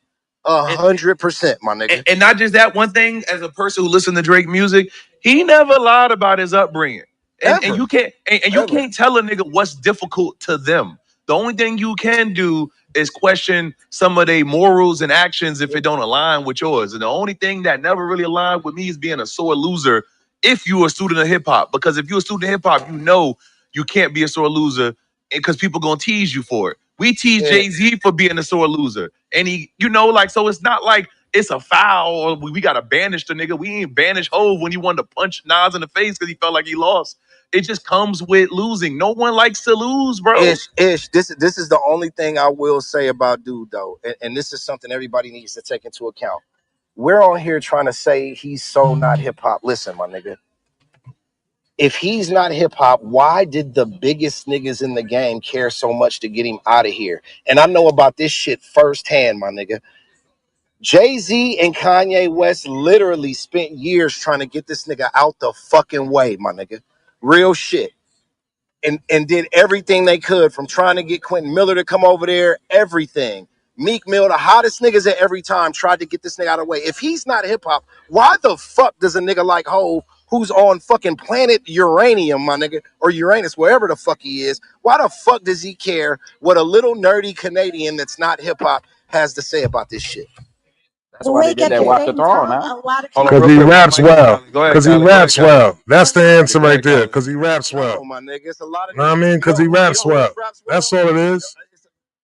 And 100%, my and, nigga. and not just that one thing, as a person who listened to Drake music, he never lied about his upbringing. And Ever. you can't and you Ever. can't tell a nigga what's difficult to them. The only thing you can do is question some of their morals and actions if it don't align with yours. And the only thing that never really aligned with me is being a sore loser if you a student of hip hop. Because if you're a student of hip hop, you know you can't be a sore loser because people gonna tease you for it. We tease Yeah. Jay-Z for being a sore loser. And he, like, so it's not like it's a foul or we gotta banish the nigga. We ain't banish Hove when he wanted to punch Nas in the face because he felt like he lost. It just comes with losing. No one likes to lose, bro. Ish. This is the only thing I will say about dude though, and this is something everybody needs to take into account. We're on here trying to say he's so not hip hop. Listen, my nigga. If he's not hip hop, why did the biggest niggas in the game care so much to get him out of here? And I know about this shit firsthand, my nigga. Jay-Z and Kanye West literally spent years trying to get this nigga out the fucking way, my nigga. Real shit. And did everything they could, from trying to get Quentin Miller to come over there, everything. Meek Mill, the hottest niggas at every time, tried to get this nigga out of the way. If he's not hip hop, why the fuck does a nigga like Hove, who's on fucking planet Uranium, my nigga, or Uranus, wherever the fuck he is, why the fuck does he care what a little nerdy Canadian that's not hip hop has to say about this shit? That's why they Like did at that the Watch the same Throne, time, huh? a lot of Hold on, Because real he quick. people. One raps mic on well. Callie. Go ahead, Because he Callie. Go ahead, raps Callie. well. That's the Callie, answer go right ahead, there. Callie. Because he raps No, well. my nigga, it's a lot of Know what I niggas. mean? You Because know he who? You raps know who well. else raps That's well? all it is.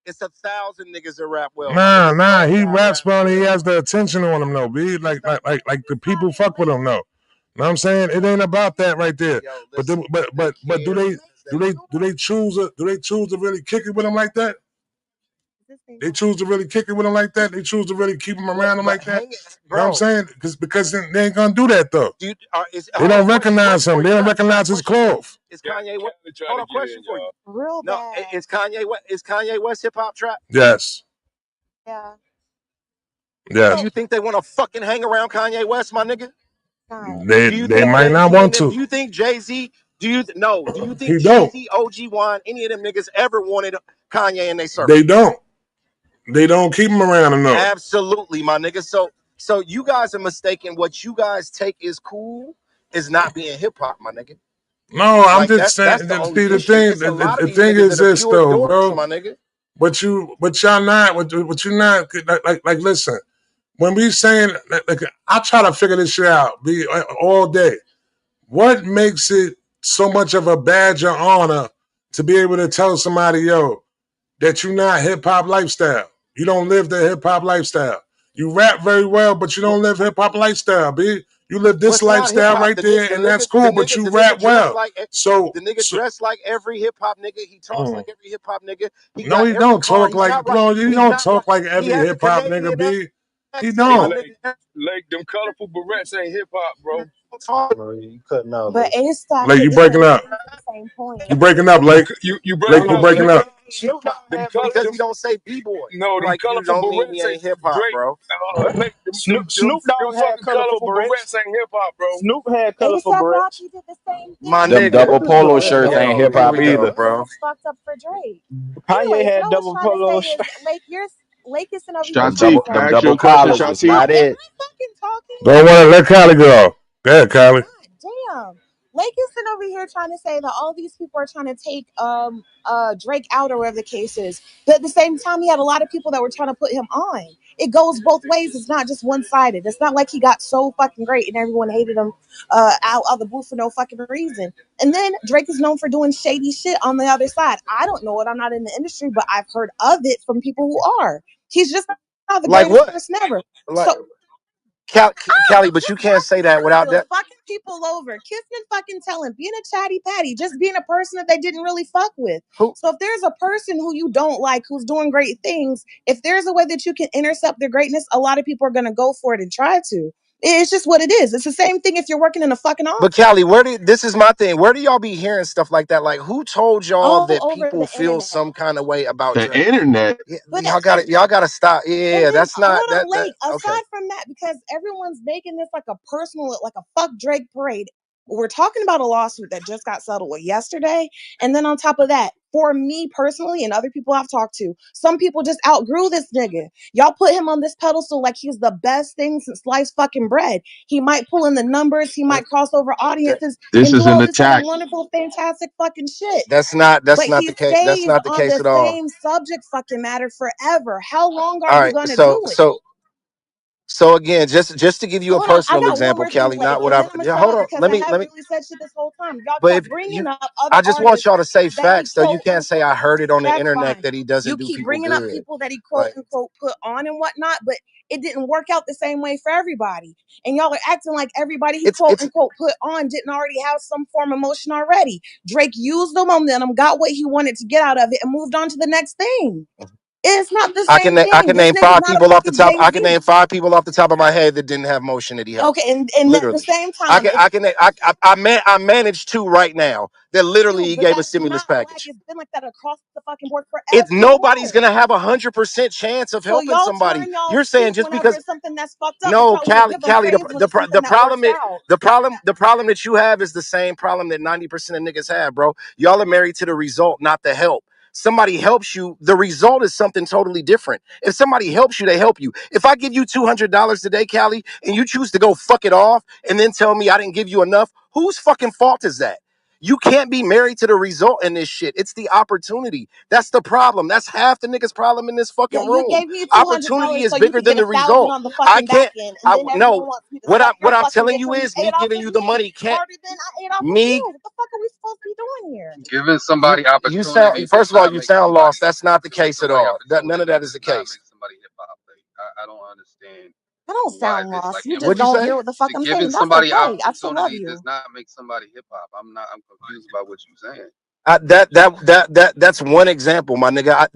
It's 1,000 niggas that rap well, my nigga. Nah. Fat He Guy raps raps well and he well. has the attention on him, though, B. He's not. Like the people fuck with him, though. Know what I'm saying? It ain't about that right there. Yo, But listen. They but do care they because they. choose to really kick it with him like that? They choose to really kick it with him like that. They choose to really keep him around him But like that. hang it, You know what I'm bro. saying? Because they ain't gonna do that though. Dude, They hold on. don't recognize Question him. for They you, don't trap. recognize his Question for you. cloth. Is Cal- Kanye? Cali trying Hold to on. get Question in, for you. y'all. Real No, bad. is Kanye West hip hop trap? Yes. Yeah. Do Yes. you think they want to fucking hang around Kanye West, my nigga? God. Do you They think might Jay not Z want and them? to. Do you think Jay Z? Do you no? Do you think He Jay don't. Z, OG Wan, any of them niggas ever wanted Kanye in their circle? They don't. They don't keep him around enough. Absolutely, my nigga. So you guys are mistaken. What you guys take is cool is not being hip hop, my nigga. No, I'm Like just that's saying. the See, only issue. It's a lot of the these thing niggas is that are this pure though, dorks, bro. my nigga. But y'all not. What you not like. Listen, when we saying like, I try to figure this shit out. Be all day. What makes it so much of a badge of honor to be able to tell somebody, yo, that you not hip hop lifestyle? You don't live the hip hop lifestyle. You rap very well, but you don't live hip hop lifestyle, B. You live this What's not hip lifestyle hop? right there, and that's cool. But you The nigga rap dressed well. like So, the nigga so dressed like every hip hop nigga. He talks mm. like every hip hop nigga. He No, got he every don't bar. talk He's like not right. bro. You He's don't not right. talk like He every has a hip hop nigga, Canadian B. He accent, Hey, my don't. Lake, nigga. them colorful berets ain't hip hop, bro. Bro, you cutting out, But Lake. A-Stock Like you is breaking trying to up. make the same point. You breaking up, Lake. You Lake, breaking you up, breaking Lake. up. Snoop Dogg Them but color, because them he don't say b-boy no, them like you colorful don't mean he berets ain't ain't hip hop, Drake. bro. What? Lake, Snoop them Dogg had fucking colorful colorful berets. berets ain't hip hop, bro. Snoop had colorful A$AP berets. Rocky did the same My thing. Them nigga. double Literally polo did the shirts same ain't Yo, hip here hop we thing. go, either. And bro. it's fucked up for Drake. Kanye Anyways, what had I was double trying to say polo. is, Lake is sitting over here Them trying to double Shati, say, I them asked you double a question, collars is Shati. not am it. I fucking talking? Don't want to let Kylie go. Go ahead, Kylie. God damn. Lake is sitting over here trying to say that all these people are trying to take Drake out or whatever the case is. But at the same time, he had a lot of people that were trying to put him on. It goes both ways. It's not just one sided. It's not like he got so fucking great and everyone hated him out of the booth for no fucking reason. And then Drake is known for doing shady shit on the other side. I don't know it. I'm not in the industry, but I've heard of it from people who are. He's just not the Like greatest what? person ever. Like So Callie, but you can't say that without still that. fucking people over, kissing and fucking telling, being a chatty patty, just being a person that they didn't really fuck with. Who? So if there's a person who you don't like who's doing great things, if there's a way that you can intercept their greatness, a lot of people are gonna go for it and try to. It's just what it is. It's the same thing if you're working in a fucking But office. Callie, this is my thing. Where do y'all be hearing stuff like that? Like who told y'all All that over people the feel internet. some kind of way about The Drake? internet. Yeah, But y'all gotta stop. and Yeah, then that's hold not on, that Lake. okay. Aside from that, because everyone's making this like a personal, like a fuck Drake parade. We're talking about a lawsuit that just got settled yesterday, and then on top of that, for me personally and other people I've talked to, some people just outgrew this nigga. Y'all put him on this pedestal like he's the best thing since sliced fucking bread. He might pull in the numbers, he might cross over audiences This and do is an all this other attack. wonderful, fantastic fucking shit. That's But not he the case. That's stays not the on case the at all. same subject fucking matter forever. How long are All you right. gonna do it? So again, just to give you a Hold on, I personal got one example, more thing, Callie, Blake, not what and I've then I'm gonna yeah, shut hold up on. because I haven't really said shit this whole time. Y'all But kept if bringing you up other I just want artists y'all to say that he facts though. You quote can't say unquote. I heard it on the That's internet fine. that he doesn't You do keep people bringing up good. people that he quote Like unquote put on and whatnot, but it didn't work out the same way for everybody. And y'all are acting like everybody he quote it's unquote put on didn't already have some form of emotion already. Drake used the momentum, got what he wanted to get out of it, and moved on to the next thing. It's not the same I thing. can This name nigga's five not a people off the fucking top. I can Jay-Z. name five people off the top of my head that didn't have motion that he helped. Okay, and at the Literally. same time, if I manage two right now that literally you, he but gave a that's stimulus not like package. it's been like that across the fucking board for It's nobody's everyone. gonna have 100% chance of So helping y'all somebody. turn y'all You're saying cheek just whenever because it's something that's fucked up, but no, y'all won't give them Callie, praise when it's something the that works problem is out. the problem that you have is the same problem that 90% of niggas have, bro. Y'all are married to the result, not the help. Somebody helps you, the result is something totally different. If somebody helps you, they help you. If I give you $200 today, Callie, and you choose to go fuck it off and then tell me I didn't give you enough, whose fucking fault is that? You can't be married to the result in this shit. It's the opportunity. That's the problem. That's half the niggas' problem in this Yeah, fucking you room. gave me Opportunity $200 is so you bigger could than get the 1,000 result. on the I fucking back can't. end, and then No. everyone wants me to suck What your I'm fucking telling dick you when you is me ate off giving of you the me money can't harder than I ate off of me you. What the fuck are we supposed to be doing here? Giving you somebody you sound opportunity first does of all not you make sound somebody lost. That's not the giving case at somebody all. None of opportunity that is the does not case. make somebody hip hop. I don't understand I don't why sound this like lost. You just What'd you don't say? hear what the fuck to I'm giving saying. That's somebody okay. I still love opportunity does you. not make somebody hip hop. I'm confused by what you're saying. That's one example, my nigga.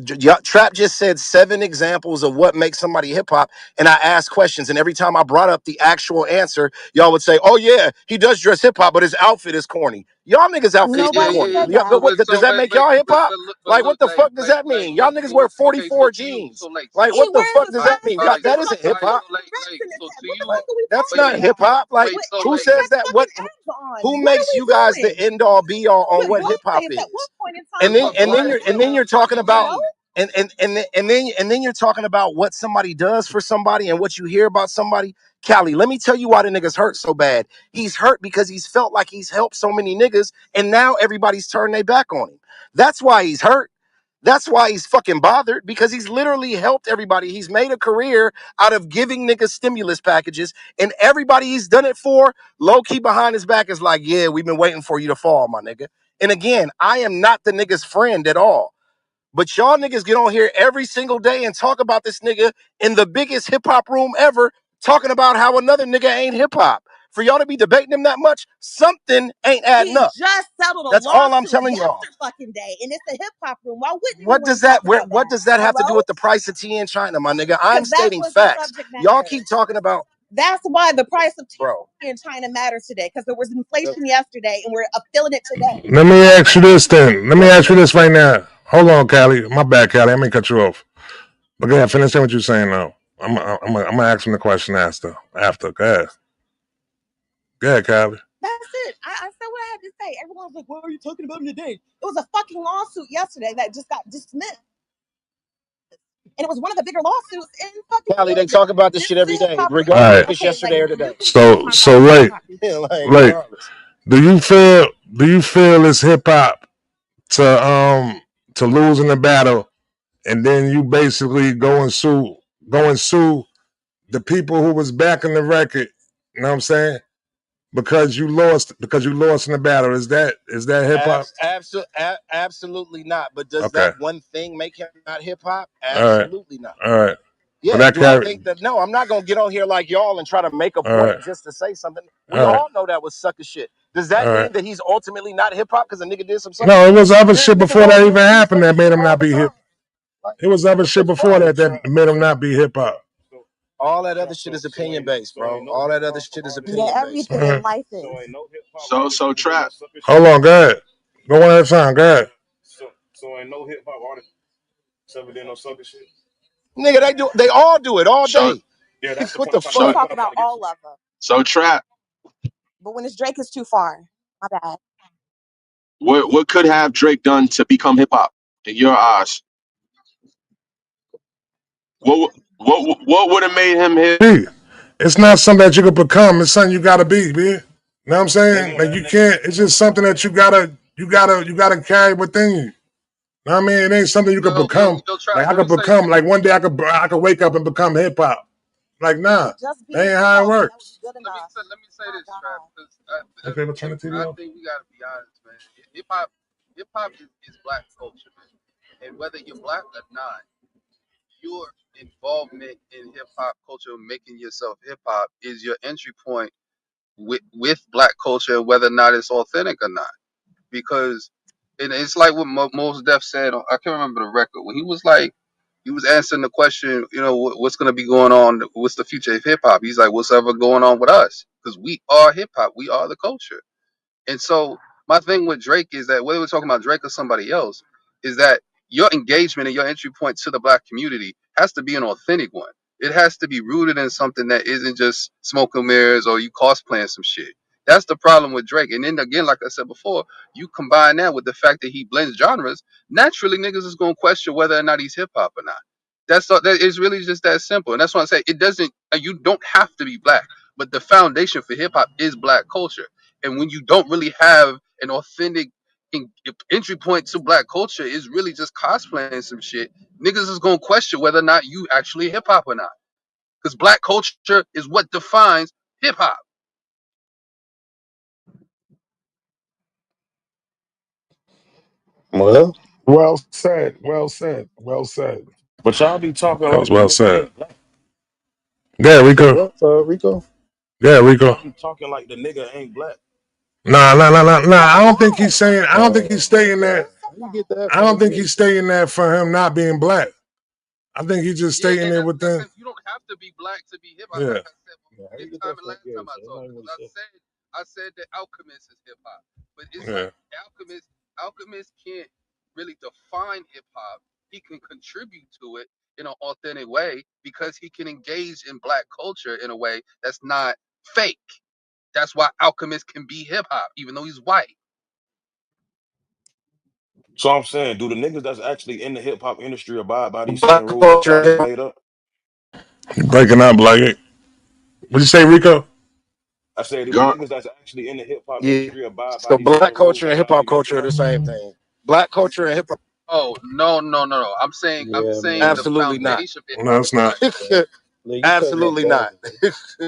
Trap just said 7 examples of what makes somebody hip hop, and I asked questions, and every time I brought up the actual answer, y'all would say, "Oh yeah, he does dress hip hop, but his outfit is corny." Y'all niggas' outfits be Nobody corny. said that. Does So that make y'all hip hop? but Like, look, what the fuck does that mean? Y'all niggas wear okay, so 44 to you, so jeans. like, Like, He what the wears fuck the does all right, that same mean? all shit right, That that so isn't fucking hip all right, hop. so Carly Rae in his so head. to What the you, fuck are we That's talking not wait, hip about? hop. Like, wait, so who With like, says dress that? fucking Ed's on. Who What are makes we you guys the doing? end all be all on With what hip hop blackface at one is? point in time, And he then was but and then doing you're black, and it. then you're what do talking you about Hello? mean? and then you're talking about what somebody does for somebody and what you hear about somebody. Callie, let me tell you why the nigga's hurt so bad. He's hurt because he's felt like he's helped so many niggas, and now everybody's turned their back on him. That's why he's hurt. That's why he's fucking bothered because he's literally helped everybody. He's made a career out of giving niggas stimulus packages, and everybody he's done it for, low key behind his back, is like, yeah, we've been waiting for you to fall, my nigga. And again, I am not the nigga's friend at all. But y'all niggas get on here every single day and talk about this nigga in the biggest hip hop room ever, talking about how another nigga ain't hip hop. For y'all to be debating him that much, something ain't adding He up. just settled a That's all I'm lawsuit telling y'all. yesterday fucking day, and it's a hip hop room. Why wouldn't we want to talk about What that? does that have to Hello? do with the price of tea in China, my nigga? I'm Because that's stating what's the facts. subject Y'all matter. keep talking about, That's why the price of bro. tea in China matters today, because there was inflation yesterday, and we're feeling it today. Let me ask you this then. Let me What? ask you this right now. Hold on, Callie. My bad, Callie. I may cut you off. But go ahead, finish saying what you're saying now. I'm gonna ask him the question after. After. Go ahead. Go ahead, Callie. That's it. I said what I had to say. Everyone's like, what are you talking about him today? It was a fucking lawsuit yesterday that just got dismissed. And it was one of the bigger lawsuits in fucking Callie, they music. talk about this This shit is a every hip day, hop room. All regardless right. if it's Okay, yesterday like or you today. can speak on So my so price of hip like hop. Like, like regardless. do you feel it's hip hop to lose in the battle and then you basically go and sue the people who was backing the record, you know what I'm saying? Because you lost in the battle. Is that hip hop? Absolutely not. But does Okay. that one thing make him not hip hop? All right. Absolutely not. All right. But Yeah. that Do I carry think that? No, I'm not gonna get on here like y'all and try to make a all right. point just to say something. We All right. all know that was sucker shit. Does that All right. mean that he's ultimately not hip hop because a nigga did some sucker No, it shit? was other Man, shit niggas before all that even do happened sucker that made shit him all not the be hip. time. Like, It was other what the shit before fuck? that made him not be hip hop. All that other shit is opinion based, bro. All that other shit is Yeah, opinion based, everything man. in life is. So trap. Hold on, go ahead. Go one at a time, go ahead. Nigga, they all do it all So day. What the We so fuck? talk about all of them. so trap. But when it's Drake, it's too far. My bad. What could have Drake done to become hip hop in your eyes? What would have made him hip? Be. It's not something that you can become. It's something you gotta be, man. You know what I'm Name saying? one Like of you them niggas can't. that's It's black. just something that you gotta carry within you. Know what I mean, it ain't something you could become. Trap. Like I Let me could say become. Like one day I could wake up and become hip hop. Like nah, Just that be ain't how it yourself, and that was works. good enough. let me say My this, Trap, God. because Okay, but turn the TV I off. think we gotta be honest, man. Hip hop is black culture, man. And whether you're black or not, your involvement in hip hop culture, making yourself hip hop, is your entry point with black culture, whether or not it's authentic or not. Because it's like what Mos Def said. I can't remember the record when he was like, he was answering the question, you know, what's going to be going on? What's the future of hip hop? He's like, what's ever going on with us? Because we are hip hop. We are the culture. And so my thing with Drake is that whether we're talking about Drake or somebody else, is that your engagement and your entry point to the black community has to be an authentic one. It has to be rooted in something that isn't just smoke and mirrors or you cosplaying some shit. That's the problem with Drake. And then again, like I said before, you combine that with the fact that he blends genres, naturally niggas is gonna question whether or not he's hip hop or not. That's all, that is really just that simple. And that's why I say it doesn't you don't have to be black, but the foundation for hip hop is black culture. And when you don't really have an authentic entry point to black culture, is really just cosplaying some shit. Niggas is gonna question whether or not you actually hip hop or not, because black culture is what defines hip hop. Well, Well said. Well said. Well said. but y'all be talking That was like the well nigga said. ain't black. Yeah, You say Rico. what, Rico? Yeah, Rico. Y'all be talking like the nigga ain't black. Nah. I don't think he's Why? saying. I don't think he's stating Who that. said How you that? get that I from? don't think he's stating that for him not being black. I think he's just Yeah, stating and it that's within. it. You don't have to be black to be hip hop. Yeah, Like I said, Yeah, how you this get time that and from last time Gary? I So ain't talked, nothing because really said. I said that Alchemist is hip hop, but it's like yeah. Alchemist can't really define hip hop. He can contribute to it in an authentic way because he can engage in black culture in a way that's not fake. That's why Alchemist can be hip hop, even though he's white. So I'm saying, do the niggas that's actually in the hip hop industry abide by these same Black rules that y'all culture, just hip hop. made up? You breaking up like it. What'd you say, Rico? I said, do the Gar- niggas that's actually in the hip hop Yeah. industry abide by So these black same rules culture and that hip y'all hop be culture making are the up? same thing. Black culture and hip hop, Oh no. I'm Yeah, saying the man. absolutely not. foundation of hip No, hop it's is not. black culture. Look, you cutting up Absolutely bad. not.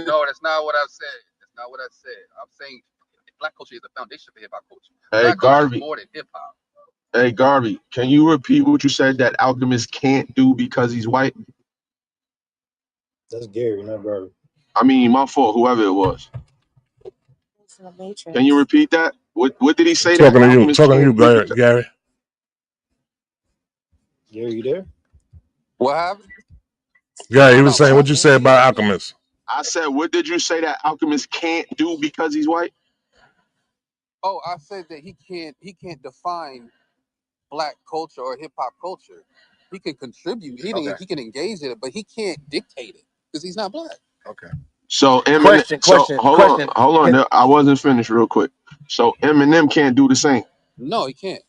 No, that's not what I said. That's not what I said. I'm saying black culture is the foundation for hip hop culture. hey Black culture is Garvey, more than hip hop. hey Garvey, can you repeat what you said that Alchemist can't do because he's white? That's Gary, not Garvey. I mean, my fault, whoever it was. It's in the Can you Matrix. repeat that? What did he I'm say that talking to you. Alchemist Talking to you, can't do because? Gary. Gary, you there? What happened? Gary, he No, was no. What saying what you happened? said about Alchemist. I said, what did you say that Alchemist can't do because he's white? Oh, I said that he can't define black culture or hip hop culture. He can contribute. Okay. He can engage in it, but he can't dictate it because he's not black. Okay. So Eminem. Question, So question, hold on, question. hold on. Can, I wasn't finished real quick. So Eminem can't do the same. No, he can't.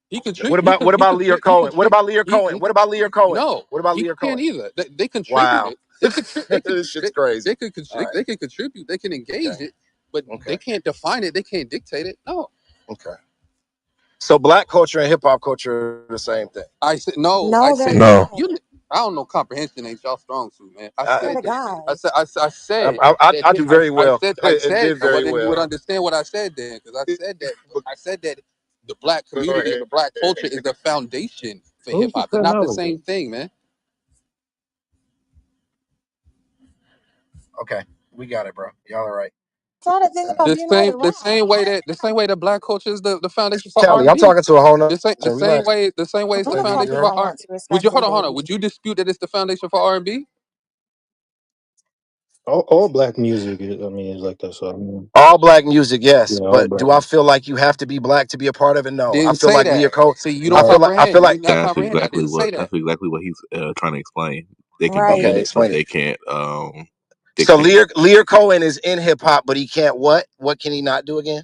He what contribute. about what about Lear He Cohen? What contribute. about Lear Cohen? What about Lear Cohen? No, What about he Lear can't Cohen? either. They contribute Wow. it. They contribute. This shit's crazy. All right. They can contribute. They can Okay. engage it, but Okay. they can't define it. They can't dictate it. No. Okay. So black culture and hip hop culture are the same thing. I said no. I No, they're said No. not. you. I don't know. Comprehension ain't y'all strong suit, man. I Swear I, said to that. God. I said that. I do very well. I It said. did Well, very then you would well. understand what I said then, because I said that. I said that the black Go community and ahead. the black culture is the foundation for hip Who's hop. They're cutting not out the like that? same thing, man. Okay. We got it, bro. Y'all all right. It's not a thing about being right or wrong. The same way that black culture is the foundation for R Callie, and I'm B. talking to a whole nother. The same Relax. way it's I'm the gonna talk foundation to You who heard? for I R. want to Would you respectfully, hold on? baby. Would you dispute that it's the foundation for R and B? All black music is, I mean, is like that. So I mean, All black music, yes. yeah, all But black do I music. feel like you have to be black to be a part of it? No. I Didn't feel say like Lear that. Cohen. See, you don't I All right. feel like I comprehend. feel You like do not That's comprehend. I exactly didn't say what that. he's trying to explain. They can be okay, in Right. it, but explain it. they can't So dictate it. Lear Cohen is in hip hop, but he can't what? What can he not do again?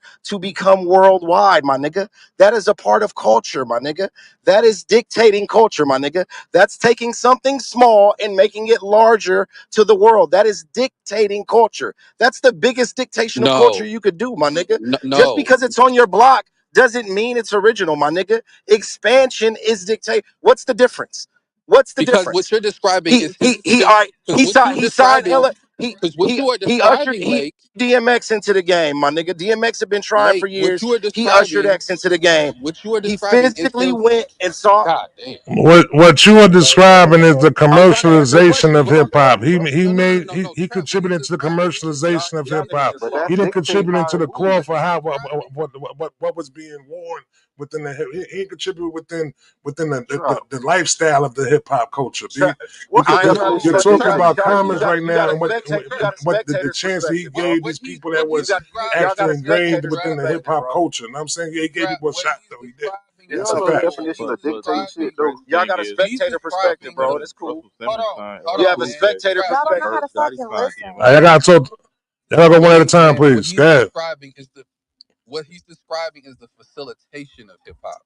to become worldwide, my nigga. That is a part of culture, my nigga. That is dictating culture, my nigga. That's taking something small and making it larger to the world. That is dictating culture. That's the biggest dictation of culture No, you could do, my nigga. Just no. because it's on your block doesn't mean it's original, my nigga. Expansion is dictate. What's the difference? What's the Because what difference? you're describing He is he his. he all right, Because what you're he signed describing. Ella Because what you are he ushered describing, Lake. DMX into the game, my nigga. DMX had been trying for Lake, what years. you are He ushered describing. X into the game. What you are He describing is physically him. went and saw. God damn. What you are describing is the I'm trying to answer a commercialization question, of bro. hip hop. No. He Trap, what he's contributed to the describing is commercialization of y'all hip niggas hop. is But slow. that He didn't dictate contribute how into it the moves. core for He's how describing. what was being worn within the hip. He didn't contribute within Trap. the lifestyle of the hip hop culture. B. Trap. What's the Because I definition you're of talking dictate? about You comments got right you got now a and spectator. You got a what the spectator's chance that he perspective, bro. gave these people that What he's You was got describing. y'all got actually a ingrained spectator's within the hip perspective, hop bro. culture. And I'm saying he gave Trap, people a what shot he's though. He did. describing You is That's don't a know the fact. simple. definition He's of dictate shit, describing. though. Y'all got a He's spectator perspective, describing. bro. That's cool. Hold You have on, a man. spectator Trap, Y'all don't know perspective. how to fucking listen. I got to y'all go one at a Lake, time, man. What please. Go he's ahead. describing is the facilitation of hip hop.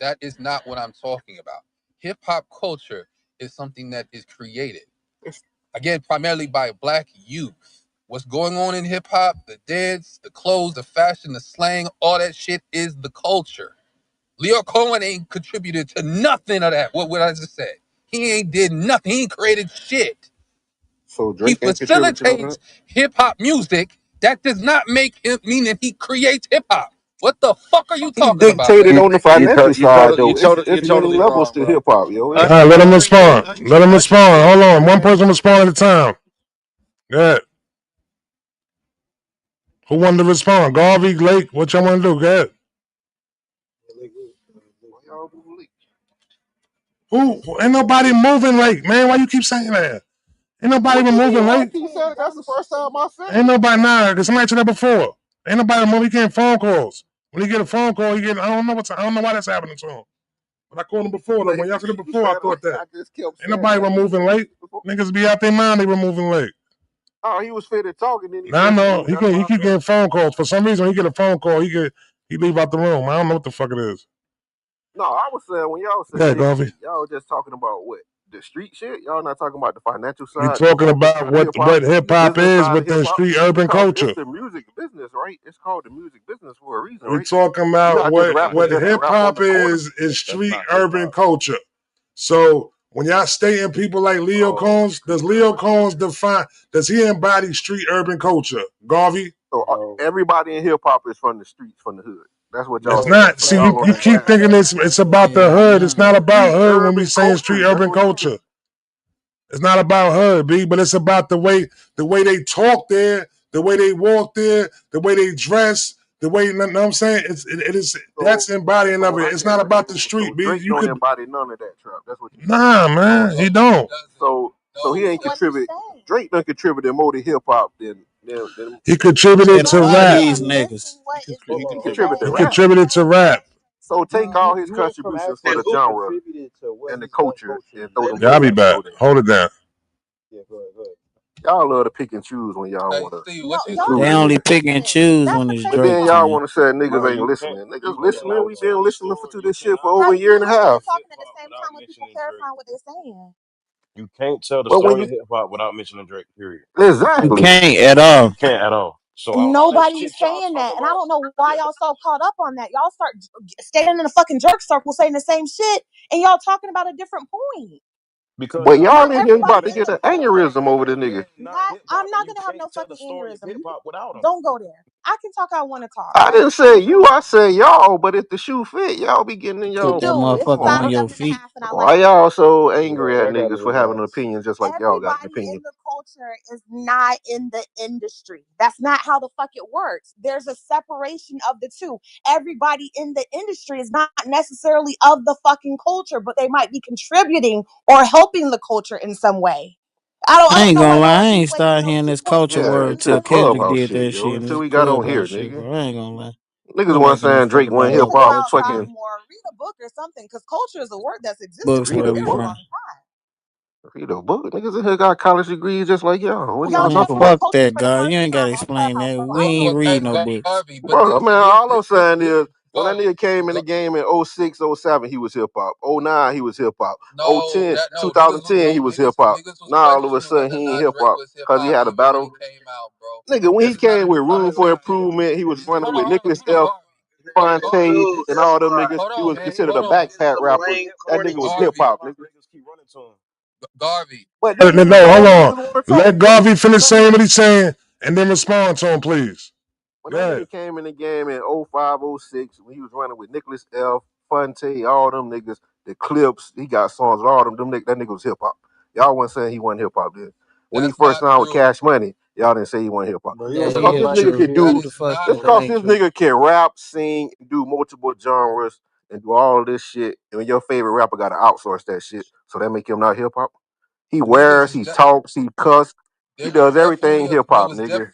That is not what I'm talking about. Hip hop culture is something that is created, again, primarily by black youth. What's going on in hip hop, the dance, the clothes, the fashion, the slang, all that shit is the culture. Leo Cohen ain't contributed to nothing of that. What I just said. He ain't did nothing. He ain't created shit. So He Drake ain't contributed to none of facilitates that. hip hop music. That does not make him mean that he creates hip hop. What the fuck are you He talking about, dictated Lake? on the financial side though. You're It's many totally levels wrong, to bro. hip hop, yo. All It's right, let him Ushering respond. Let him respond. X Hold into on. the One game. person respond at a time. Good. Who wanted to respond? Garvey, Lake, what y'all want to do? Good. Who? Ain't nobody moving Lake, man. Why you keep saying that? Ain't nobody What even you mean? moving Why I Lake. keep saying it? That's the first time I said Ain't it. nobody nah, because somebody said that before. Ain't nobody moving. He getting phone calls. When he get a phone call, he get I don't know I don't know why that's happening to him. But I called him before though. When y'all said it You before, I said thought that. I just kept Ain't saying it. nobody That's what you removing said Lake. before. Niggas be out their mind, they removing Lake. Oh, he was fit talking, then he Now I just know moved. That's he why I keep said getting it. phone calls. For some reason, when he get a phone call, he leave out the room. I don't know what the fuck it is. No, I was saying when y'all say Yeah, Garvey. dictate, y'all just talking about what? The street shit? Y'all not talking about the financial We side, the talking about hip hop, what hip the hop business is side of hip within hop. street urban Because it's culture. the music business, right? It's called the music business for a reason, We right? talking You're about not just rapping what just to hip rap on hop the corner. is street urban culture. So when y'all stating people like Leo Oh, Combs, does Leo Combs define? Does he embody street urban culture? Garvey, so everybody in hip hop is from the streets, from the hood. That's what y'all it's saying. not. So See, y'all on you that keep time. thinking it's about the Yeah, hood. It's not about Street hood when we urban saying street culture. That's urban what it is. culture. It's not about hood, B, but it's about the way they talk there, the way they walk there, the way they dress, the way you know what I'm saying. It is So, that's embodying so of when it. I It's say not that, about the so street, B. Drake You don't could embody none of that trap. That's what you're saying. nah, man. He no, he don't. doesn't. So No, he he ain't What he's contribute. doesn't. saying. Drake done contributed more to hip hop than He most contributed But to rappers. y'all rap. are missing what is He being contributed to He said. rap. contributed to rap. So take all his contributions for the genre and the culture and throw them Yeah, I'll be together. back. So then Hold it down. y'all love to pick and choose when y'all Hey, want to Steve, No, what you y'all include are the nigga. missing. That's the But crazy then y'all part. want to say niggas ain't listening. Niggas listening. We been listening to this shit for over How a do year you and a know that you're half. talking at the same time with people clarifying what they're saying? You can't tell the But when story you of hip hop without mentioning Drake. Period. exactly, You can't at all. So all that Nobody's shit y'all saying talk that. And I about, don't know why y'all so caught up on that. Y'all start standing in a fucking jerk circle saying the same shit and y'all talking about a different point. because but y'all Not y'all not in here everybody about to in get the an understanding why. culture. aneurysm over the They're nigga. not hip I'm hop, and not you gonna have can't no tell the fucking story of aneurysm. hip hop without them. Don't go there. I can talk how I want to talk. I didn't say you, I said y'all, but if the shoe fit, y'all be getting in You y'all do. It's come on, size man. 11.5 and I Why like it. y'all so angry at niggas for having an opinion just like y'all got an Everybody opinion? in the culture is not in the industry. That's not how the fuck it works. There's a separation of the two. Everybody in the industry is not necessarily of the fucking culture, but they might be contributing or helping the culture in some way. I don't know why y'all be like, two points of Yeah, view it's and that stuff when it's clubhouse shit, yo. Until we got on here, nigga. Niggas you wasn't saying Drake went need hip to go hop outside fucking more, read a book or something, because culture is a word that's existed for read a a very book. long time. Read a book. Niggas in here got college degrees just like y'all. What are Y'all y'all talking talking about about? culture for the first time on Clubhouse, so I Well, don't well, know hey, what y'all mean. Garvey, but Bro, man, all I'm saying is when that Garvey, nigga came in the game in '06, '07, he was hip hop. '09, he was hip hop. no, '010, that no niggas 2010, he no was hip hop. niggas was Now all of a questioning sudden whether or he ain't not hip Drake hop was hip because he hop had a even when he battle. came out, bro. Nigga, when he This is not came a with new room for concept. improvement, he was running with Nicholas Hold on, F. Garvey. Oh, Fonte Dude, and that's all them why niggas, hold he on, was gang. considered Hold a on, it's backpack the rapper. lame, That corny nigga was shit. hip Garvey. hop, nigga. Niggas keep running to him. Garvey. But No, that nigga was hold all on. niggas want to Let talk, nigga. Garvey finish That saying nigga what he's saying and then respond to him, please. when Go that ahead. nigga came in the game in '05, '06, when he was running with Nicholas F, Fonte, all them niggas, the Clips, he got songs with all them niggas, that nigga was hip hop. Y'all wasn't saying he wasn't hip hop then. When he That's first not signed with true. Cash Money, y'all didn't say he wasn't hip hop. Bro, you don't Just say cause That this is nobody nigga was true. can hip That hop. do, Who the is fuck not just said That cause that? ain't this true. nigga can rap, sing, and do multiple genres and do all this shit, and your favorite rapper gotta outsource that shit, so that make him not hip hop. He niggas wears, was he talks, he cuss, he does everything hip hop, nigga.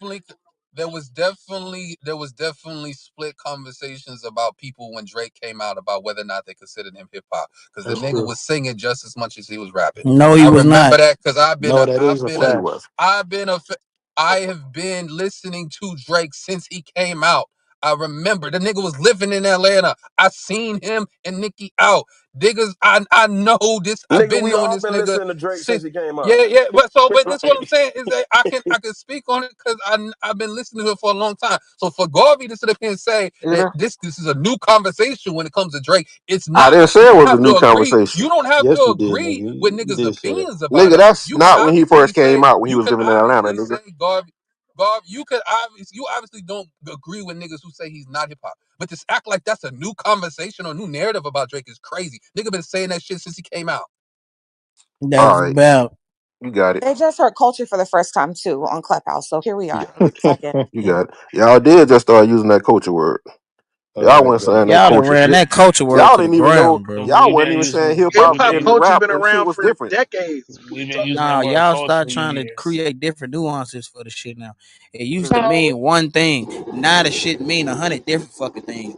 there was definitely split conversations about people when Drake came out about whether or not they considered him hip hop because the That's nigga true. was singing just as much as he was rapping. No, he I was remember not. that because No, that is a Yeah, he fact. was. I've been a I have been listening to Drake since he came out. I remember the nigga was living in Atlanta. I seen him and Nicki out. Niggas, I know this. I've Nigga, been we knowing all this been nigga listening to Drake since since. he came out. Yeah, yeah, but this what I'm Like, saying is that I can speak on it because I've been listening to it for a long time. So for Garvey to sit up here and say that Yeah. this is a new conversation when it comes to Drake, it's I not. didn't say You it don't was a have to new agree. conversation. You don't have Yes, to you did, agree nigga. with You niggas' did say that. opinions about Nigga, him. that's You can not when he obviously first say came out when he you was can living in Atlanta, obviously nigga. say Garvey, you obviously don't agree with niggas who say he's not hip hop. But to act like that's a new conversation or new narrative about Drake is crazy. Nigga been saying that shit since he came out. That's All right, about. you got it. They just heard culture for the first time too on Clubhouse. So here we You are. got it. Suck it. You got it. Y'all did just start using that culture word. All Y'all right, wasn't saying bro. that Y'all done culture ran shit. that culture word Y'all to the didn't even know. ground, bro. Y'all we've wasn't been even saying using hip Hip hop we've hop been and culture rap been and shit around was for different. decades. What you we've been talking using that Nah, about? word y'all culture for start trying to years. create different nuances for the shit now. It used to Mm. mean one thing. Now the shit mean 100 different fucking things.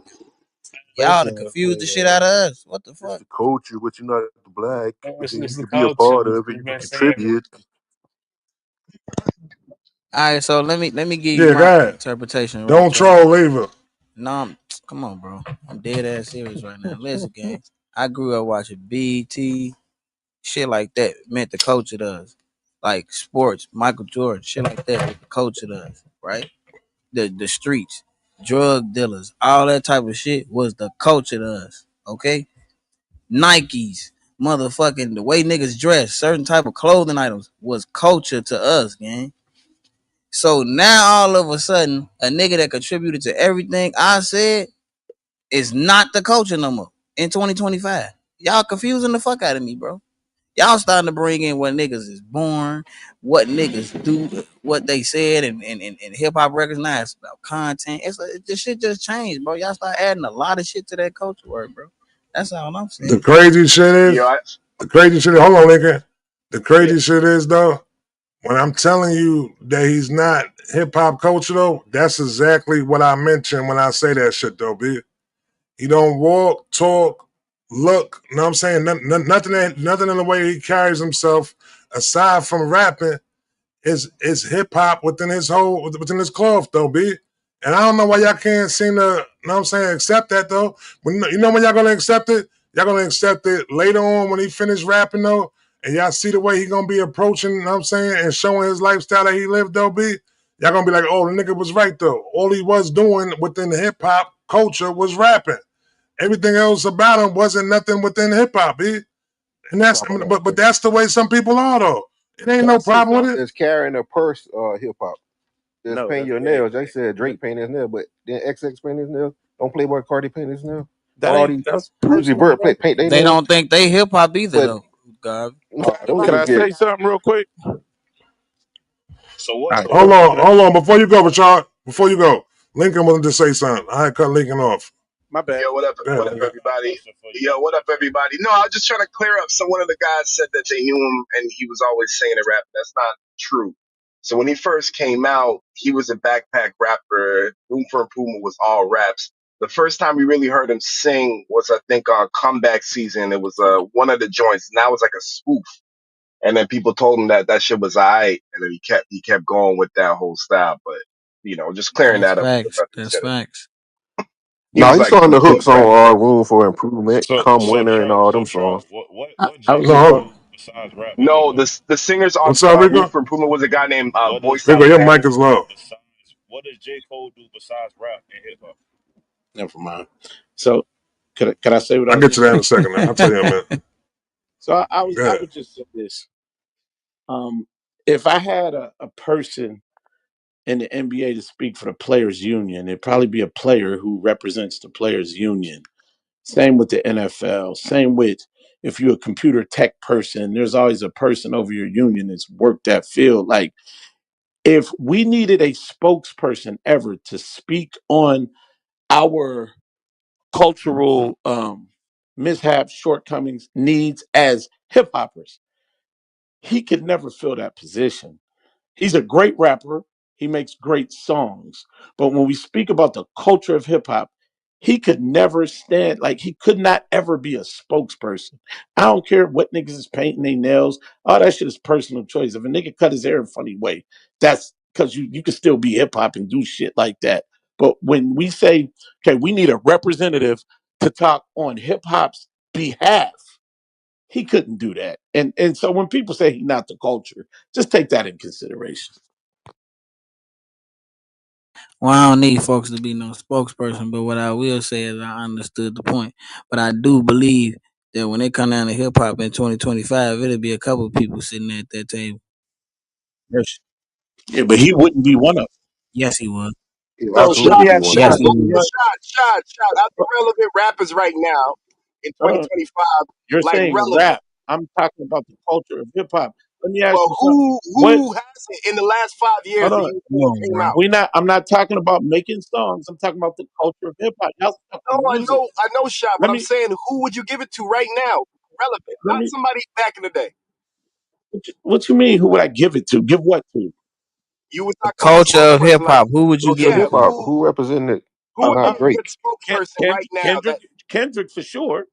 Y'all done Listen, confused the shit out of us. What the It's fuck? the culture, but you're not black. But then It's you the could be a culture. part We've of it. You been could saying it. contribute. All right, so let me give you Yeah, go my ahead. interpretation, right, Don't y'all? troll either. No, come on, bro. I'm dead ass serious right now. Listen, gang. I grew up watching BT, shit like that meant the culture does. Like sports, Michael Jordan, shit like that, what the culture does, right? The streets, drug dealers, all that type of shit was the culture to us. Okay? Nikes, motherfucking the way niggas dress, certain type of clothing items was culture to us, gang. So now all of a sudden, a nigga that contributed to everything I said is not the culture no more in 2025. Y'all confusing the fuck out of me, bro. Y'all starting to bring in what niggas is born, what niggas do, what they said, and hip hop records now. It's about content. It's like, this shit just changed, bro. Y'all start adding a lot of shit to that culture word, bro. That's all I'm The saying. crazy shit Yeah, is, the crazy shit. Hold on, Lincoln. The yeah. crazy shit is though, when I'm telling you that he's not hip hop culture though, that's exactly what I mention when I say that shit though, B. He don't walk, talk, look. You know what I'm saying? Nothing in the way he carries himself, aside from rapping, is hip hop within his cloth though, B. And I don't know why y'all can't seem to, you know what I'm saying, accept that though. When you know when y'all gonna accept it? Y'all gonna accept it later on when he finished rapping though, and y'all see the way he gonna be approaching, you know what I'm saying, and showing his lifestyle that he lived though, B. Y'all gonna be like, oh, the nigga was right though. All he was doing within the hip hop culture was rapping. Everything else about him wasn't nothing within hip hop, B. And that's Talk about but that's the way some people are though. It ain't Can I no say problem with something? it. is carrying a purse, hip hop. Just No, paint that's your gay. nails. They said Drake paint his nails, but then XX paint his nails. Don't Playboy Cardi paint his nails. That All ain't these that's Uzi personal, Vert bro. paint their They nails. don't think they hip hop either But though. God. no, them Can niggas I get say something real quick? So what? all right. So what? Hold on. Before you go, Rashard, before you go, Lincoln wanted to say something. I had cut Lincoln off. My bad. Yo, what up? Go ahead, What up, Lincoln. I got a everybody? question for you. Yo, what up, everybody? No, I was just trying to clear up. So one of the guys said that they knew him and he was always singing and rapping. That's not true. So when he first came out, he was a backpack rapper. Room for Puma was all raps. The first time we really heard him sing was, I think, on Comeback Season. It was one of the joints, and that was like a spoof. And then people told him that that shit was alright, and then he kept going with that whole style. But just clearing That's that up. facts. Because That's facts. he No, was he like sung the peak hooks on rap. Room for Improvement, Come Winter, and all them songs. What I J was No, just Cole going. do besides rap and hip No, hop? the singer's on what's up, Room Rico? for Improvement was a guy named What does Boyce Rico, your mic Alexander. is low. what does J Cole do besides rap and hip hop? Never mind. So, could I say what I I'll was get going to to that in say? a second, man. I'll tell you in a minute. So I Yeah. would just say this. If I had a person in the NBA to speak for the players union, it'd probably be a player who represents the players union. Same with the NFL. Same with if you're a computer tech person, there's always a person over your union that's worked that field. Like if we needed a spokesperson ever to speak on our cultural mishaps, shortcomings, needs as hip hoppers, he could never fill that position. He's a great rapper. He makes great songs. But when we speak about the culture of hip hop, he could never stand, like, he could not ever be a spokesperson. I don't care what niggas is painting their nails. All that shit is personal choice. If a nigga cut his hair a funny way, that's because you can still be hip hop and do shit like that. But when we say, okay, we need a representative to talk on hip hop's behalf, he couldn't do that. And so when people say he's not the culture, just take that in consideration. Well, I don't need folks to be no spokesperson, but what I will say is I understood the point. But I do believe that when it come down to hip hop in 2025, it'll be a couple people sitting at that table. Yes. Yeah, but he wouldn't be one of them. Yes, he would. He'll So Let absolutely me shot, be ask one you of Yes, shot, this. them. he what, would. shot. Other relevant rappers right now in Hold on. 2025, You're like saying relevant. rap. I'm talking about the culture of hip hop. Let me ask But you something. who What? hasn't in the last 5 years Hold that on. you Come feel on, came bro. out? I'm not talking about making songs. I'm talking about the culture of hip hop. Y'all stuck No, on music. I know, shot, but Let I'm me saying who would you give it to right now? Relevant, let not me somebody back in the day. what you mean? Who would I give it to? Give what to? You was The talking about a culture of hip spokesperson, like hop. Who would you Culture give of it yeah, hip to? hop. Who represented who would be not a good Drake? spokesperson right now? That Kendrick for sure.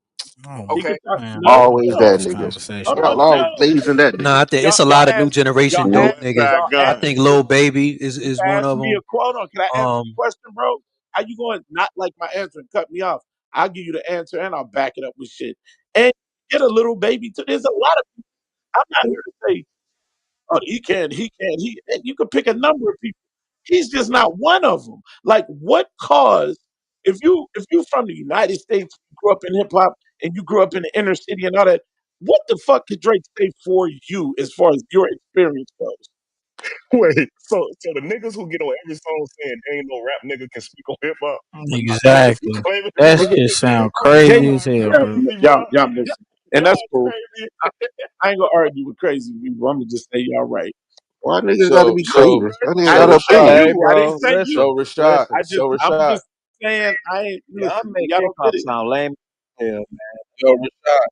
Oh He my okay? could talk. man, No, I'm hold Always done with on. that this nigga. Hold conversation, Got a on. bro. lot of No. blazing that Nah, nigga. I think it's a Y'all lot of new asked y'all generation Nope. dude asked niggas. y'all I asked think me Lil Baby you is one asked of me them. a quote on. Can I answer the Um, question, bro? How you going to not like my answer and cut me off? I'll give you the answer and I'll back it up with shit. And get a little baby too. There's a lot of people. I'm not here to say, oh, and you could pick a number of people. He's just not one of them. Like what caused if you from the United States, you grew up in hip hop and you grew up in the inner city and all that, what the fuck could Drake say for you as far as your experience goes? Wait, so the niggas who get on every song saying they ain't no rap nigga can speak on hip hop? That's what you Exactly. claiming to be That rap Nigga, shit nigga? sound Jay, crazy as hell, Y'all bro. crazy, bro. y'all Y'all, missing. And that's y'all cool. crazy. I ain't gonna argue with crazy people. I'm gonna just say y'all right. Why niggas got to So be so crazy? That nigga I so got didn't a say Rashad. opinion. Hey, you. I didn't bro, say listen, So you. Rashad. listen. So I'm Rashad. just saying I ain't Y'all listen. make Y'all hip don't get hop it. sound lame as hell, man. Yo, Rashad.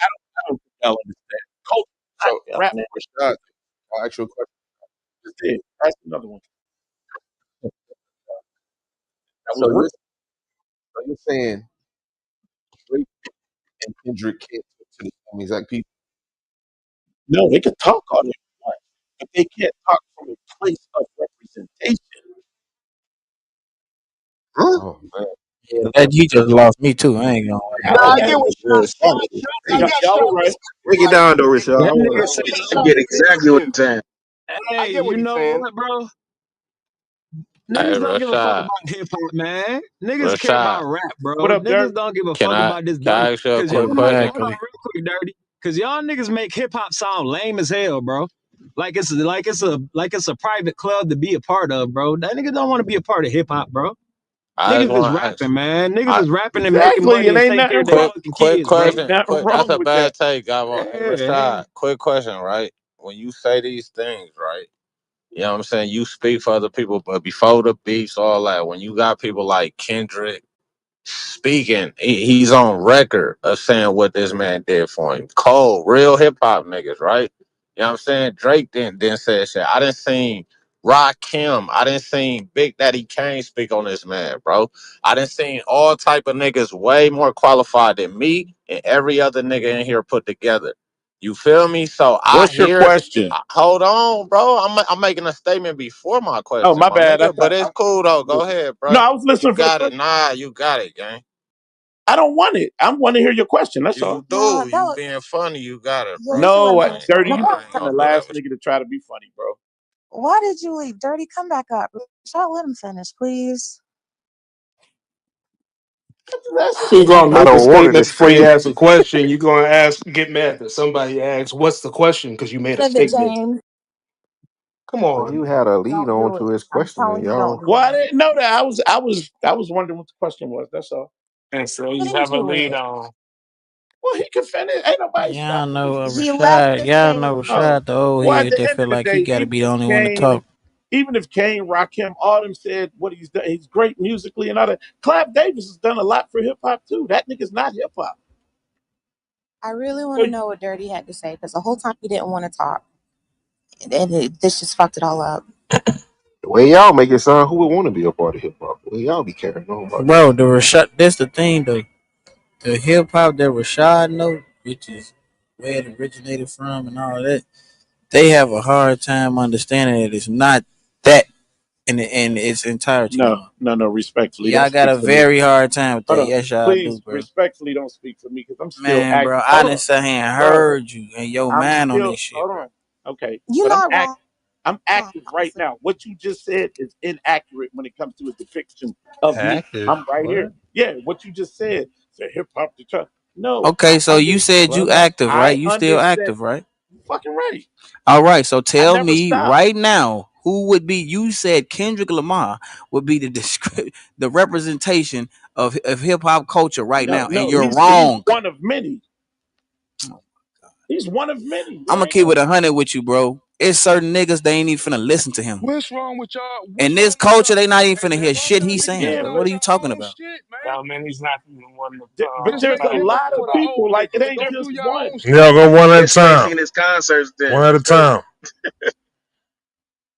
I don't think y'all understand. Culture, not So rap. Rashad, I'll ask you a question. Just did. That's another one. That was So work. you're saying Drake and Kendrick can't talk to the same exact people? No, they can talk all they want, but they can't talk from a place of representation. Huh? Oh man. Yeah, that you just lost me too. I ain't gonna lie. Nah, Y'all I get had what the real shot. sanity. I Hey, got Y'all shot were right. perspective. break it Like down though, Rashad. That I nigga want said to. I shot get exactly what saying. he's saying. I Hey, get what you he's know saying. what, bro? Hey, Niggas don't give a fuck Rashad, about hip hop, man. Niggas care Rashad, about rap, What bro. up, Dirk? Niggas don't give a can fuck I about this can dumb. I ask you a Cause y'all quick make question? hold on Exactly. real quick, dirty. Cause y'all niggas make hip hop sound lame as hell, bro. Like it's a private club to be a part of, bro. That nigga don't want to be a part of hip hop, bro. I just Niggas is want to ask. rapping, man. Niggas I is rapping and making Exactly, money and and ain't take care nothing of their wrong. fucking quick kids, bro. Ain't question. nothing Quick, that's wrong a with that. bad take. I want. Hey, Yeah. Rashad, quick question, right? When you say these things, right? You know what I'm saying? You speak for other people, but before the beats, all that. When you got people like Kendrick speaking, he's on record of saying what this man did for him. Cold, real hip hop niggas, right? You know what I'm saying? Drake didn't say shit. I didn't see Rakim. I didn't see Big Daddy Kane speak on this man, bro. I didn't see all type of niggas way more qualified than me and every other nigga in here put together. You feel me? So I What's your hear. question? Hold on, bro. I'm making a statement before my Oh, question, my my bad. I nigga. But thought it's I cool though. was Go listening. ahead, No, bro. I was You listening for the got it. question. Nah, you got it, gang. I don't want it. I want to hear your question. That's all. You No, do. that You was, being funny. You got it, yeah, bro. you can let No, him I finish. ain't, Dirty, you No, I know ain't I'm the gonna do that last with nigga to try to be funny, bro. why did you leave? Dirty, come back up. Y'all let him finish, please. That's You're it. gonna I make a don't want it statement to before you say ask a question. You're gonna get mad that somebody asks, "What's the question?" Because you made a Pivot, statement. James. Come well, on, you man. had a lead Don't on do to it. his I'm question and telling you, don't y'all. do Well, I it. didn't know that. I was wondering what the question was. That's all. And so you Get have a into lead it. on. Well, he can finish. Ain't nobody Y'all stopping me know from. He left Rashad. the Y'all know stage. Oh, Rashad, the old well, at head the that end feel of the like he day, got to be the only one to talk. Even if Kane, Rakim, all them said what he's done, he's great musically and all that. Clive Davis has done a lot for hip hop too. That nigga's not hip hop. I really want So to know what Dirty had to say because the whole time he didn't want to talk. And this just fucked it all up. The way y'all make it sound, who would want to be a part of hip hop? Well, y'all be carrying on about that. Bro, the Rashad, that's the thing though. The hip hop that Rashad know, which is where it originated from and all that, they have a hard time understanding that it's not that in its entirety no no, more. no, no. Respectfully, don't Y'all got speak a for me. very hard time with Hold that. on, Yes, y'all do, please. bro. Respectfully, don't speak for me because I'm still Man, bro, active. I Hold done on, sat here and bro. heard you and your I'm man on still. this shit, Hold bro. on. Okay, You're but not wrong, I'm active right honestly. now. What you just said is inaccurate when it comes to a depiction of me. Active. I'm right here. What? Yeah, what you just said. Say hip hop the truck. No, I Okay, so you understand. said you Clubhouse. active, right? I You still understand. active, right? You fucking right. All right, so I tell never me stop. right now who would be. You said Kendrick Lamar would be the the representation of hip hop culture right No, now, and no, you're he's wrong. one of many. He's one of many. I'm There gonna ain't keep no. it 100 with you, bro. It's certain niggas they ain't even finna listen to him. What's wrong with y'all? In What's this wrong with culture, y'all? they not even Hey finna man, hear why shit y'all he's niggas saying, Yeah, ain't bro. on What but are you y'all talking own about? shit, man? That man, he's not even one of but Just there's make a a like hip lot hop of for the everybody. people. old Like it niggas and ain't go do just your one. own shit. Yeah, Man. go one at a Especially time. in his concerts, then. One at a Especially. time.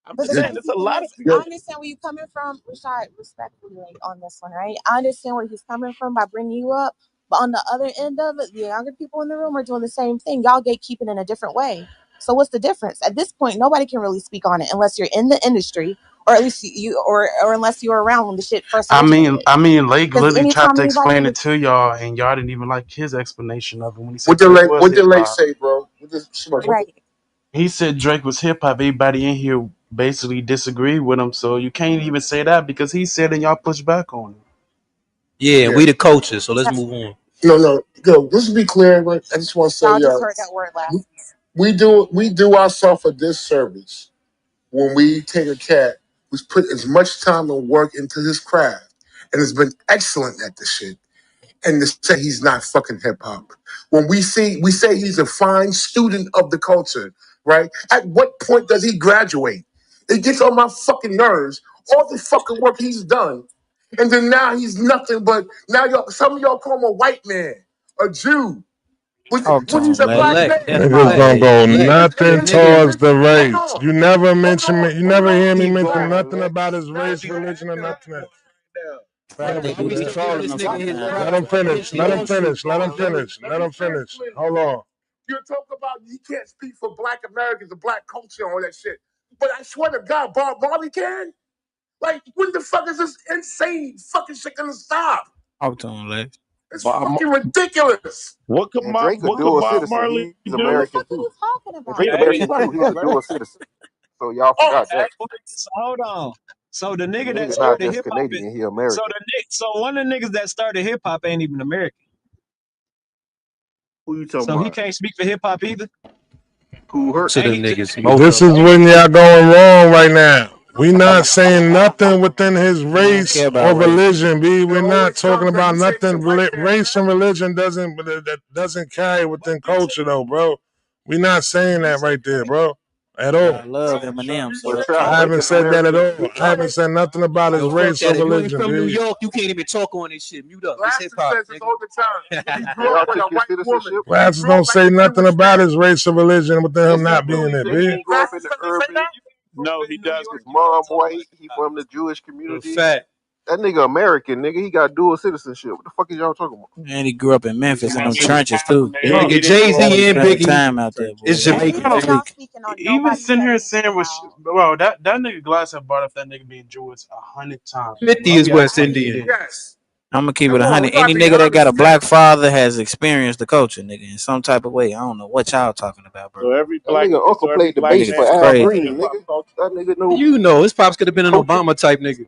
I'm But just the saying, crazy there's a thing lot is, of I people. understand where you're coming from, Rashad, respectfully like, on this one, right? I understand where he's coming from by bringing you up. But on the other end of it, the younger people in the room are doing the same thing. Y'all gatekeeping in a different way. So what's the difference? At this point, nobody can really speak on it unless you're in the industry, or at least or unless you were around when the shit first originated. Lake Because literally tried anytime to anybody explain was it to y'all, and y'all didn't even like his explanation of it when he What said did Drake Lake? was What did hip Lake hop. say, bro? What right, He said Drake was hip hop. Everybody in here basically disagreed with him, so you can't even say that because he said and y'all push back on him. Yeah, Yeah. we the coaches, so let's that's move on. No, no. Go. Just to be clear, right, I just want to say, y'all just heard that word last. we do ourselves a disservice when we take a cat who's put as much time and work into his craft and has been excellent at the shit, and to say he's not fucking hip hop. When we say he's a fine student of the culture, right? At what point does he graduate? It gets on my fucking nerves. All the fucking work he's done, and then now he's nothing but now y'all. Some of y'all call him a white man, a Jew, Talk to when he's him, a black Lex. Elect, man. that's Niggas my Hey, don't nigga. go Elect. nothing Hey, nigga, towards the race. Hold on. You never Hold mention me. on. You Hold never on. hear me keep mention going. nothing Lex. about his Now race, you got religion, or Aaron nothing else. down. Yeah, They man, do we be just Lex. giving trolling this him nigga his sometimes, Let bro. him props. finish. He Let him don't shoot finish. Let him first. finish. Let him finish. Hold on. You talk about you can't speak for Black Americans and Black culture and all that shit, but I swear to God, Bob Marley can. Like, when the fuck is this insane fucking shit gonna stop? Talk to him, Lex. It's Bob, fucking ridiculous. And Drake a What could dual Bob citizen. Marley He's What the do? American fuck are too. you talking And about? Drake Hey, American hey, too. He's a bro. dual citizen. So y'all Oh, forgot Hey, that. so hold on. So the The nigga that nigga not started just hip hop, Canadian. He so American. so one of the niggas that started hip hop ain't even American, Who you talking so he about? can't speak for hip hop either. Who hurt? To them niggas, both this of them. is when y'all going wrong right now. We not saying nothing within his We don't care race or about race. religion, B. We're not talking about nothing. Race and religion that doesn't carry within culture, though, bro. We not saying that right there, bro, at all. Y'all love Eminem, Well, so Trap I make haven't an said that at American. all. I haven't said nothing about his Yo, fuck race or that. If you ain't religion, from New B. York, you can't even talk on this shit. Mute up. This hip Glasses hop, says this nigga. all the time. He So grew up y'all with a took his white woman. citizenship. Glasses don't say nothing about his race or religion within him Yes, he not do. being He there, said he B. ain't grow up in Glasses the doesn't say urban. that. No, he His doesn't. mom white. He from the Jewish For a community. fact. That nigga American, nigga. He got dual citizenship. What the fuck is y'all talking about? and he grew up in Memphis in man, them niggas trenches have too. He, Nigga, he enough. didn't Jay grow up He in Z and the spent some Biggie time Memphis out there, trenches. boy. is Y'all Ain't be none Jamaicans, of nigga. y'all tweaking. speaking on Even nobody's sitting here setting shit saying out. bro, that nigga Glass have brought up that nigga being Jewish 100 times. 50 Bro, is we gotta West tell you Indian. this. Yes. I'm gonna keep it Come on, we 100. gotta Any be nigga that got honest a now. black father has experienced the culture, nigga, in some type of way. I don't know what y'all talking about, bro. So every That black, nigga uncle so every played the black bass Niggas for man is Al grew up crazy. on hip Green, hop nigga. culture. That nigga know You know, his pops could have been an culture. Obama type nigga.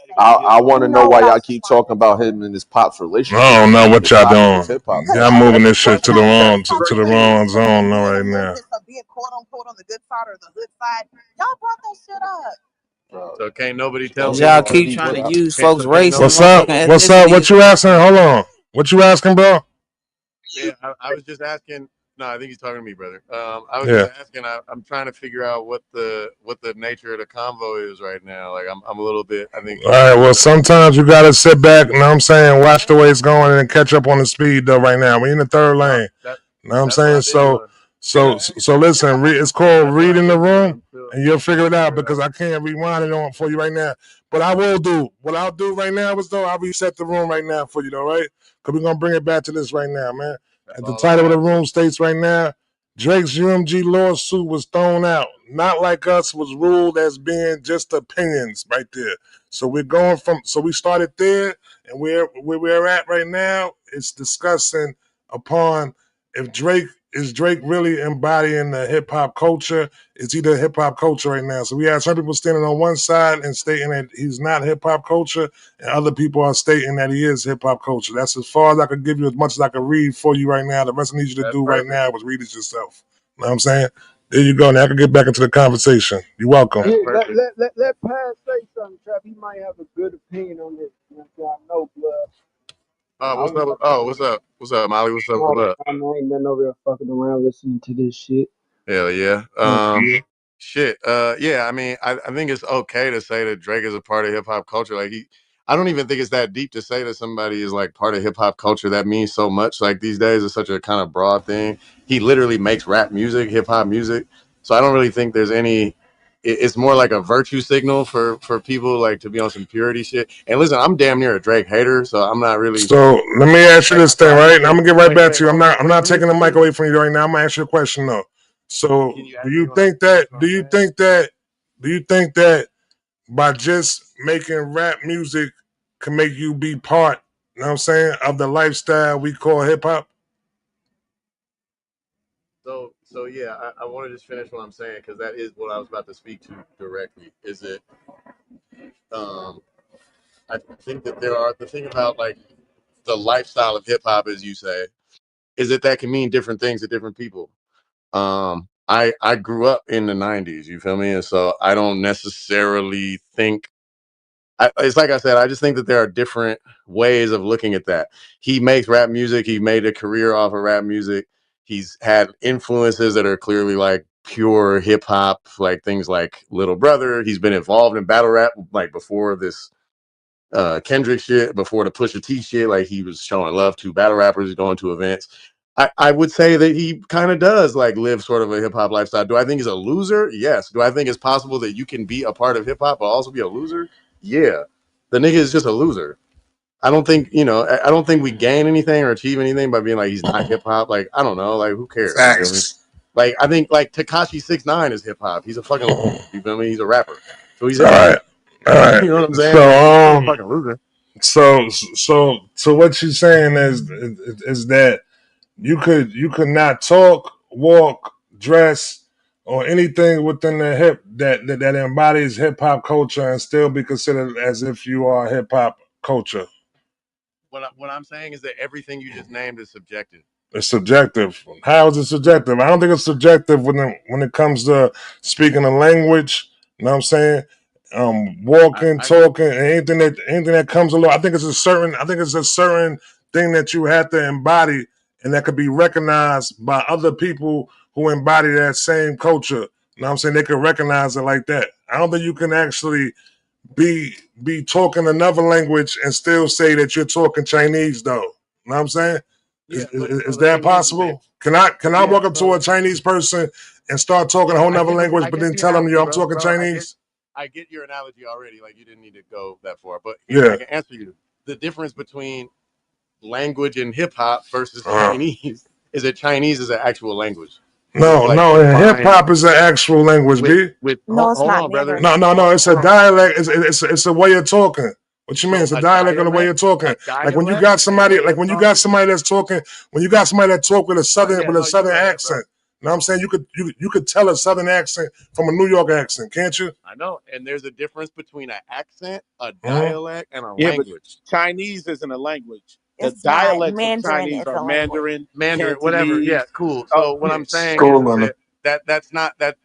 I want You to know know why what I y'all was keep talking responding about to. him and his pop's I relationship. don't know what His y'all pops was doing. hip hop Y'all music. moving this shit to the Because wrong hip hop to the really wrong used to be zone though being a right now. movement of being quote unquote on the good side or the hood side. Y'all brought that shit up. Bro, So can't nobody tell Cause don't me y'all even what keep speak, trying what to bro. use can't folks' so can't race and What's nobody up? motherfucking What's up? ethnicity What as you asking? excuse. Hold on. What you asking, bro? Yeah, I was just asking. No, I think he's talking to me, brother. I was just Yeah. asking. I'm trying to figure out what the nature of the convo is right now. Like I'm a little bit. I think All I'm a right. little Well, bit off. sometimes you gotta sit back. You know what I'm saying? Watch the way it's going and catch up on the speed though. Right now, we in the third No, lane. You know what I'm that's what saying? I've been So, doing. so, so listen. It's called That's what I've reading the been doing. room, I'm still and you'll figure it out figuring it because out. I can't rewind it on for you right now. But I will do. What I'll do right now is though I'll reset the room right now for you, though, right? Because we're gonna bring it back to this right now, man. That's As the all I'm title of the asking. room states right now, Drake's UMG lawsuit was thrown out. Not Like Us was ruled as being just opinions right there. So we're going from, so we started there, and where we're at right now, it's discussing upon if Drake really embodying the hip hop culture? Is he the hip hop culture right now? So we have some people standing on one side and stating that he's not hip hop culture, and other people are stating that he is hip hop culture. That's as far as I could give you, as much as I could read for you right now. The rest I need you to That's do right perfect. now is read it yourself. You know what I'm saying? There you go. Now I can get back into the conversation. You're welcome. That's Yeah, perfect. let Paz say something, Trap. He might have a good opinion on this. You know what I'm saying? I know, blood. I What's was up? Oh, what's up? What's up, Molly? What's up? What small up? time. I ain't been over here fucking around listening to this shit. Hell yeah. Yeah. Shit. Yeah. I mean, I think it's okay to say that Drake is a part of hip hop culture. Like I don't even think it's that deep to say that somebody is like part of hip hop culture. That means so much. Like these days, it's such a kind of broad thing. He literally makes rap music, hip hop music. So I don't really think there's any. It's more like a virtue signal for people like to be on some purity shit. And listen, I'm damn near a Drake hater, so I'm not really So let me ask you like. this So thing, I right? just And I'm think. gonna get right back Wait, to you. I'm hold not on. I'm Wait, not taking the let mic me. away from you right now. I'm gonna ask you a question though. So Can you do ask me you when I'm think that finished? What do I'm you saying? think that do you think that by just making rap music can make you be part, you know what I'm saying, of the lifestyle we call hip hop? So yeah, I want to just finish what I'm saying because that is what I was about to speak to directly. Is it? Um, I think that there are the thing about like the lifestyle of hip hop, as you say, is that can mean different things to different people. I grew up in the '90s. You feel me? And so I don't necessarily think it's like I said, I just think that there are different ways of looking at that. He makes rap music. He made a career off of rap music. He's had influences that are clearly like pure hip hop, like things like Little Brother. He's been involved in battle rap like before this Kendrick shit, before the Pusha T shit. Like he was showing love to battle rappers, going to events. I would say that he kind of does like live sort of a hip hop lifestyle. Do I think he's a loser? Yes. Do I think it's possible that you can be a part of hip hop but also be a loser? Yeah. The nigga is just a loser. I don't think, I don't think we gain anything or achieve anything by being like he's not hip hop. Like, I don't know. Like, who cares? You feel me? Facts. Like, I think like Takashi 6ix9ine is hip hop. He's a fucking loser. All You feel me? He's a rapper. So he's hip hop. right. All right. You know what I'm saying? So Like he's a fucking loser. so what you're saying is that you could not talk, walk, dress, or anything within the hip that embodies hip hop culture and still be considered as if you are hip hop culture. What I'm saying is that everything you just named is subjective. It's subjective. How is it subjective? I don't think it's subjective when it comes to speaking a language. You know what I'm saying? Walking, I talking, and anything that comes along. I think it's a certain thing that you have to embody and that could be recognized by other people who embody that same culture. You know what I'm saying? They can recognize it like that. I don't think you can actually be be talking another language and still say that you're talking Chinese though. You know what I'm saying? Yeah, but Is so the that thing is that possible? Can I yeah, walk up to a so Chinese person and start talking a whole nother language, I but get then the tell them, analogy, yo, I'm bro. talking Bro, Chinese? I get your analogy already. Like you didn't need to go that far. But here I Yeah. can answer you. The difference between language and hip hop versus Uh, Chinese is that Chinese is an actual language. It's no, like no. Hip defined hop is an actual language, with B. No, it's hold not on, brother. neither. No. It's a dialect. It's a way of talking. What you mean? So It's a dialect and a way of talking. Like when you got a somebody, way like of when you got talking. somebody that's talking, when you got somebody that talk with a southern Yeah, no, you're right there, bro. accent. You know what I'm saying? You could tell a southern accent from a New York accent, can't you? I know. And there's a difference between an accent, a Mm-hmm. dialect, and a Yeah, but language. Chinese isn't a language. The It's not. dialects of Mandarin Chinese is are a language. Mandarin, Mandarin, whatever. Yeah, Cantonese. cool. Oh, So what yeah. I'm saying is School on that's not that.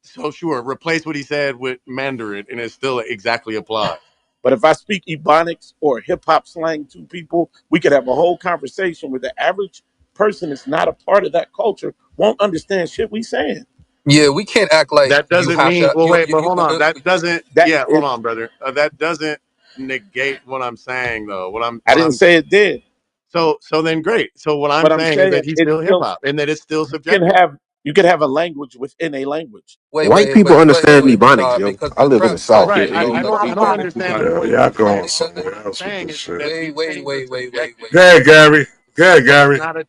So sure, replace what he said with Mandarin, and it still exactly applies. But if I speak Ebonics or hip hop slang to people, we could have a whole conversation where the average person that's not a part of that culture won't understand shit we saying. Yeah, we can't act like That you doesn't have mean. to. Well, wait, but hold on. You That doesn't. That Yeah, hold is, on, brother. That doesn't negate what I'm saying, though. I didn't say it did, So then great. So what I'm but I'm saying is saying that he's it's still hip still hop, and that it's still you can subjective. have a language within a language. wait, White wait, people wait, wait, understand wait, Ebonics, yo. because I the live in the trap, South. Right. They because I pop don't out. understand the Yeah, point. y'all What going I'm somewhere else with saying this is shit. that these wait, things are wait, wait, wait, wait, subjective. Go wait, ahead, wait. Gary. Go ahead, That's Gary. not a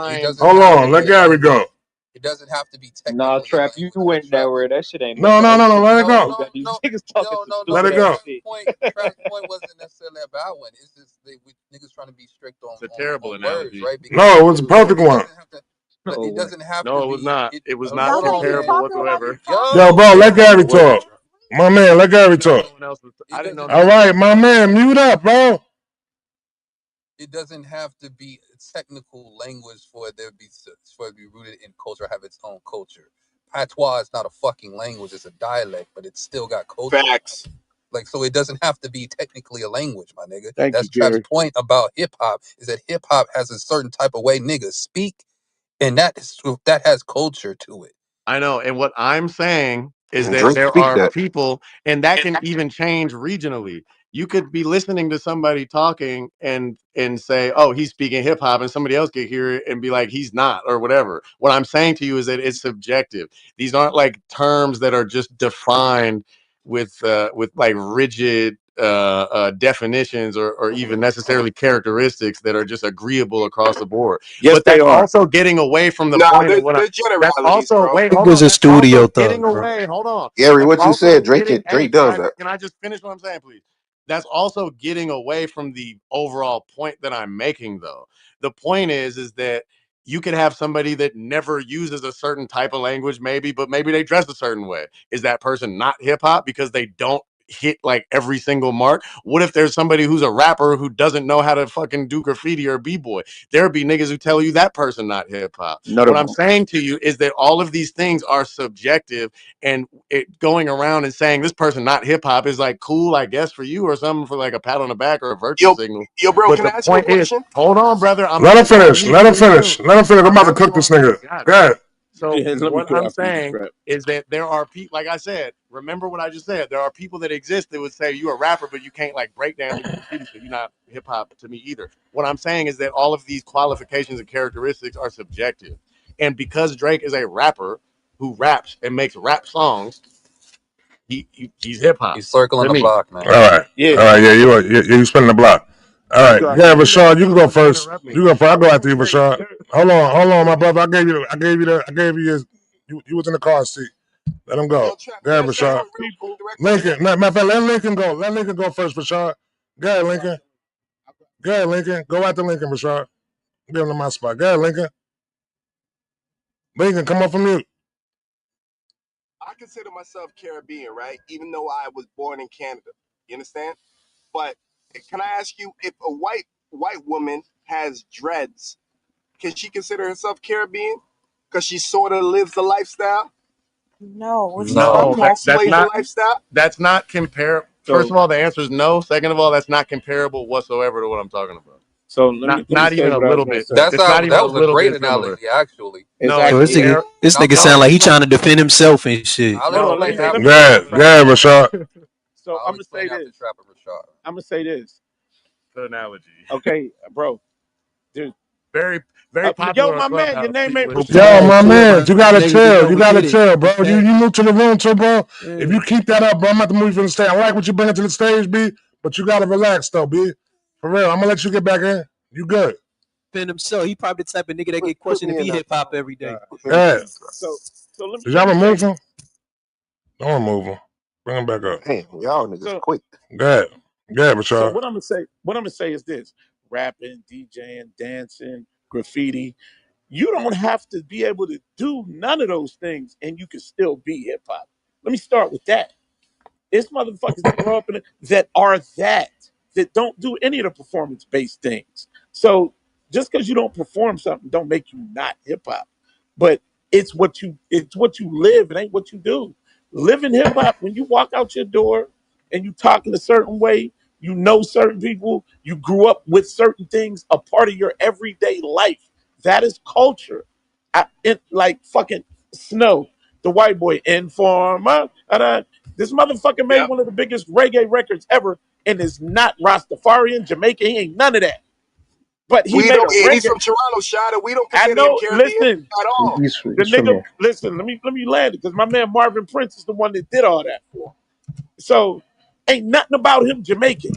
He defined doesn't Hold have to on. be Let a Gary language. go. It doesn't have to be Nah, technically a Trap, you language that went Trap nowhere. is. That shit ain't no No, no, bad no, no. shit. Let it No, go. You got no, these no, niggas talking no, some no, Let no. it stupid ass go. Trap's shit. point. Trap's point wasn't necessarily a bad one. It's just niggas trying to be strict It's a on terrible words, analogy. right? Because No, it was a perfect it one. doesn't have to. But No it way. doesn't have to No, it was be. not. It. It was not Y'all gonna Hold on, keep man. comparable talking while he's whatsoever. talking? Yo, Yo, bro, let yo. Gary What? talk. My man, let I Gary didn't know talk. no one else was. I It didn't know doesn't no All one have else to. right, was my talking. man, mute up, bro. It doesn't have to be technical language for it to be rooted in culture, have its own culture. Patois is not a fucking language; it's a dialect, but it's still got culture. Facts. Like, so it doesn't have to be technically a language, my nigga. Thank you, That's Trap's Gary. point about hip hop, is that hip hop has a certain type of way niggas speak, and that has culture to it. I know. And what I'm saying is And that Drake there speak are that. people, and that can even change regionally. You could be listening to somebody talking and say, "Oh, he's speaking hip hop," and somebody else could hear it and be like, "He's not," or whatever. What I'm saying to you is that it's subjective. These aren't like terms that are just defined with like rigid definitions or even necessarily characteristics that are just agreeable across the board. Yes, But they that's are. also getting away from the Nah, point of there's, what there's that's generalities, also bro. wait, hold Nigga's on. a That's also studio getting thug, bro. away. Hold on. Gary, That's what you also said, Drake getting. Hey, Drake does that. can I just finish what I'm saying, please? That's also getting away from the overall point that I'm making, though. The point is that you could have somebody that never uses a certain type of language, maybe, but maybe they dress a certain way. Is that person not hip hop because they don't hit like every single mark? What if there's somebody who's a rapper who doesn't know how to fucking do graffiti or b-boy? There'd be niggas who tell you that person not hip hop. No, they What I'm won't. saying to you is that all of these things are subjective, and it going around and saying this person not hip hop is like cool, I guess, for you or something for like a pat on the back or a virtue Yo, signal. yo, bro, But can I the ask you a point is, question? hold on, brother. I'm Let him answering finish. you Let him really finish. soon. Let him finish. I'm I'm about to answering. cook this Oh my nigga. god, Go brother. ahead. So Yeah, let me what go I'm after you, saying Trap. is that there are people, like I said, remember what I just said. There are people that exist that would say you're a rapper, but you can't like break dance or do graffiti, so you're not hip hop to me either. What I'm saying is that all of these qualifications and characteristics are subjective, and because Drake is a rapper who raps and makes rap songs, he's hip hop He's circling to the me. block, All man. right. Yeah, All right. Yeah, you spinning the block. All let me right. go after Yeah, you. You let Rashad, me you can go finish. You first. interrupt me. You go first. I I'll go was after gonna you, say Rashad. there. Hold on, my brother. I gave you. You was in the car seat. Let him go. Yo, Trap, Go can ahead, I say There Rashad. are something real quick people. directly to Lincoln. him? Matter of fact, let Lincoln go. Let Lincoln go first, Rashad. Go ahead, I got Lincoln. you. Go ahead, Lincoln. Go after Lincoln, Rashad. Give him to my spot. Go ahead, Lincoln. Lincoln, come up from mute. I consider myself Caribbean, right? Even though I was born in Canada. You understand? But can I ask you, if a white woman has dreads, can she consider herself Caribbean? Because she sort of lives the lifestyle, No, she's No, from No, there. that's cosplays the not. lifestyle. That's not compare. First So, of all, the answer is no. Second of all, that's not comparable whatsoever to what I'm talking about. so Not let me not say even a what I was little gonna bit. say. It's not even that a was a little great bit similar. analogy, actually. It's No, Yo, it's this actually nigga, compare. is. this I'll nigga I'll sound like he explain. trying to defend himself and shit. I'll No, explain listen. Let Let me after me. Go say Trap. ahead. this Go right ahead, here. Rashad. So I'll explain after Trap and Rashad. I'm gonna say this. The analogy. Okay, bro. There's Very very yo, popular on my man. Your Clubhouse. name People ain't are Rashad. Yo, Chill, my chill, man, my you gotta nigga. We chill. know You we gotta get it. chill, bro. Get You that. new to the room too, bro. If Yeah. you keep that up, bro, I'm about to move you from the stage. I like what you bring to the stage, B, but you gotta relax though, B. For real. I'm gonna let you get back in. You good. Defend himself. He probably the type of nigga that get Put questioned me if in he there. hip hop Oh my every day. god. Put me Go in the ahead. queue, bro. So Did let y'all me say remove him? this. Don't remove him. Bring him back up. Damn, y'all niggas So quick. Go ahead. Go ahead, so Rashad. what I'm gonna say is this: rapping, DJing, dancing, graffiti. You don't have to be able to do none of those things, and you can still be hip hop. Let me start with that. It's motherfuckers that grow up in it that are that don't do any of the performance based things. So just because you don't perform something, don't make you not hip hop. But it's what you live. It ain't what you do. Living hip hop, when you walk out your door and you talking a certain way, you know certain people, you grew up with certain things, a part of your everyday life. That is culture. Like fucking Snow, the white boy, Informer. This motherfucker made Yep. one of the biggest reggae records ever and is not Rastafarian, Jamaican. He ain't none of that. But he We made don't, a and he's reggae. from Toronto, Shot, and we don't I consider him know. Caribbean Listen, at all. the He's from nigga. there. Listen. Let me land it because my man Marvin Prince is the one that did all that for him. So ain't nothing about him Jamaican.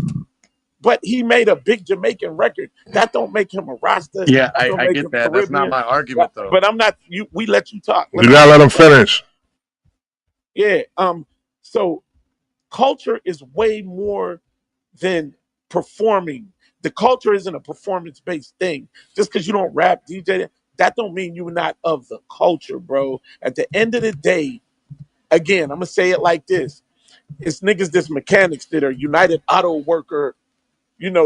But he made a big Jamaican record. That don't make him a Rasta. Yeah, That don't I make get him that. That's not Caribbean. my argument though. But I'm not. You. We let you talk. Let You me gotta finish. let him finish. Yeah. So culture is way more than performing. The culture isn't a performance based thing. Just because you don't rap, DJ, that don't mean you're not of the culture, bro. At the end of the day, again, I'm gonna say it like this: it's niggas, this mechanics that are United Auto Worker,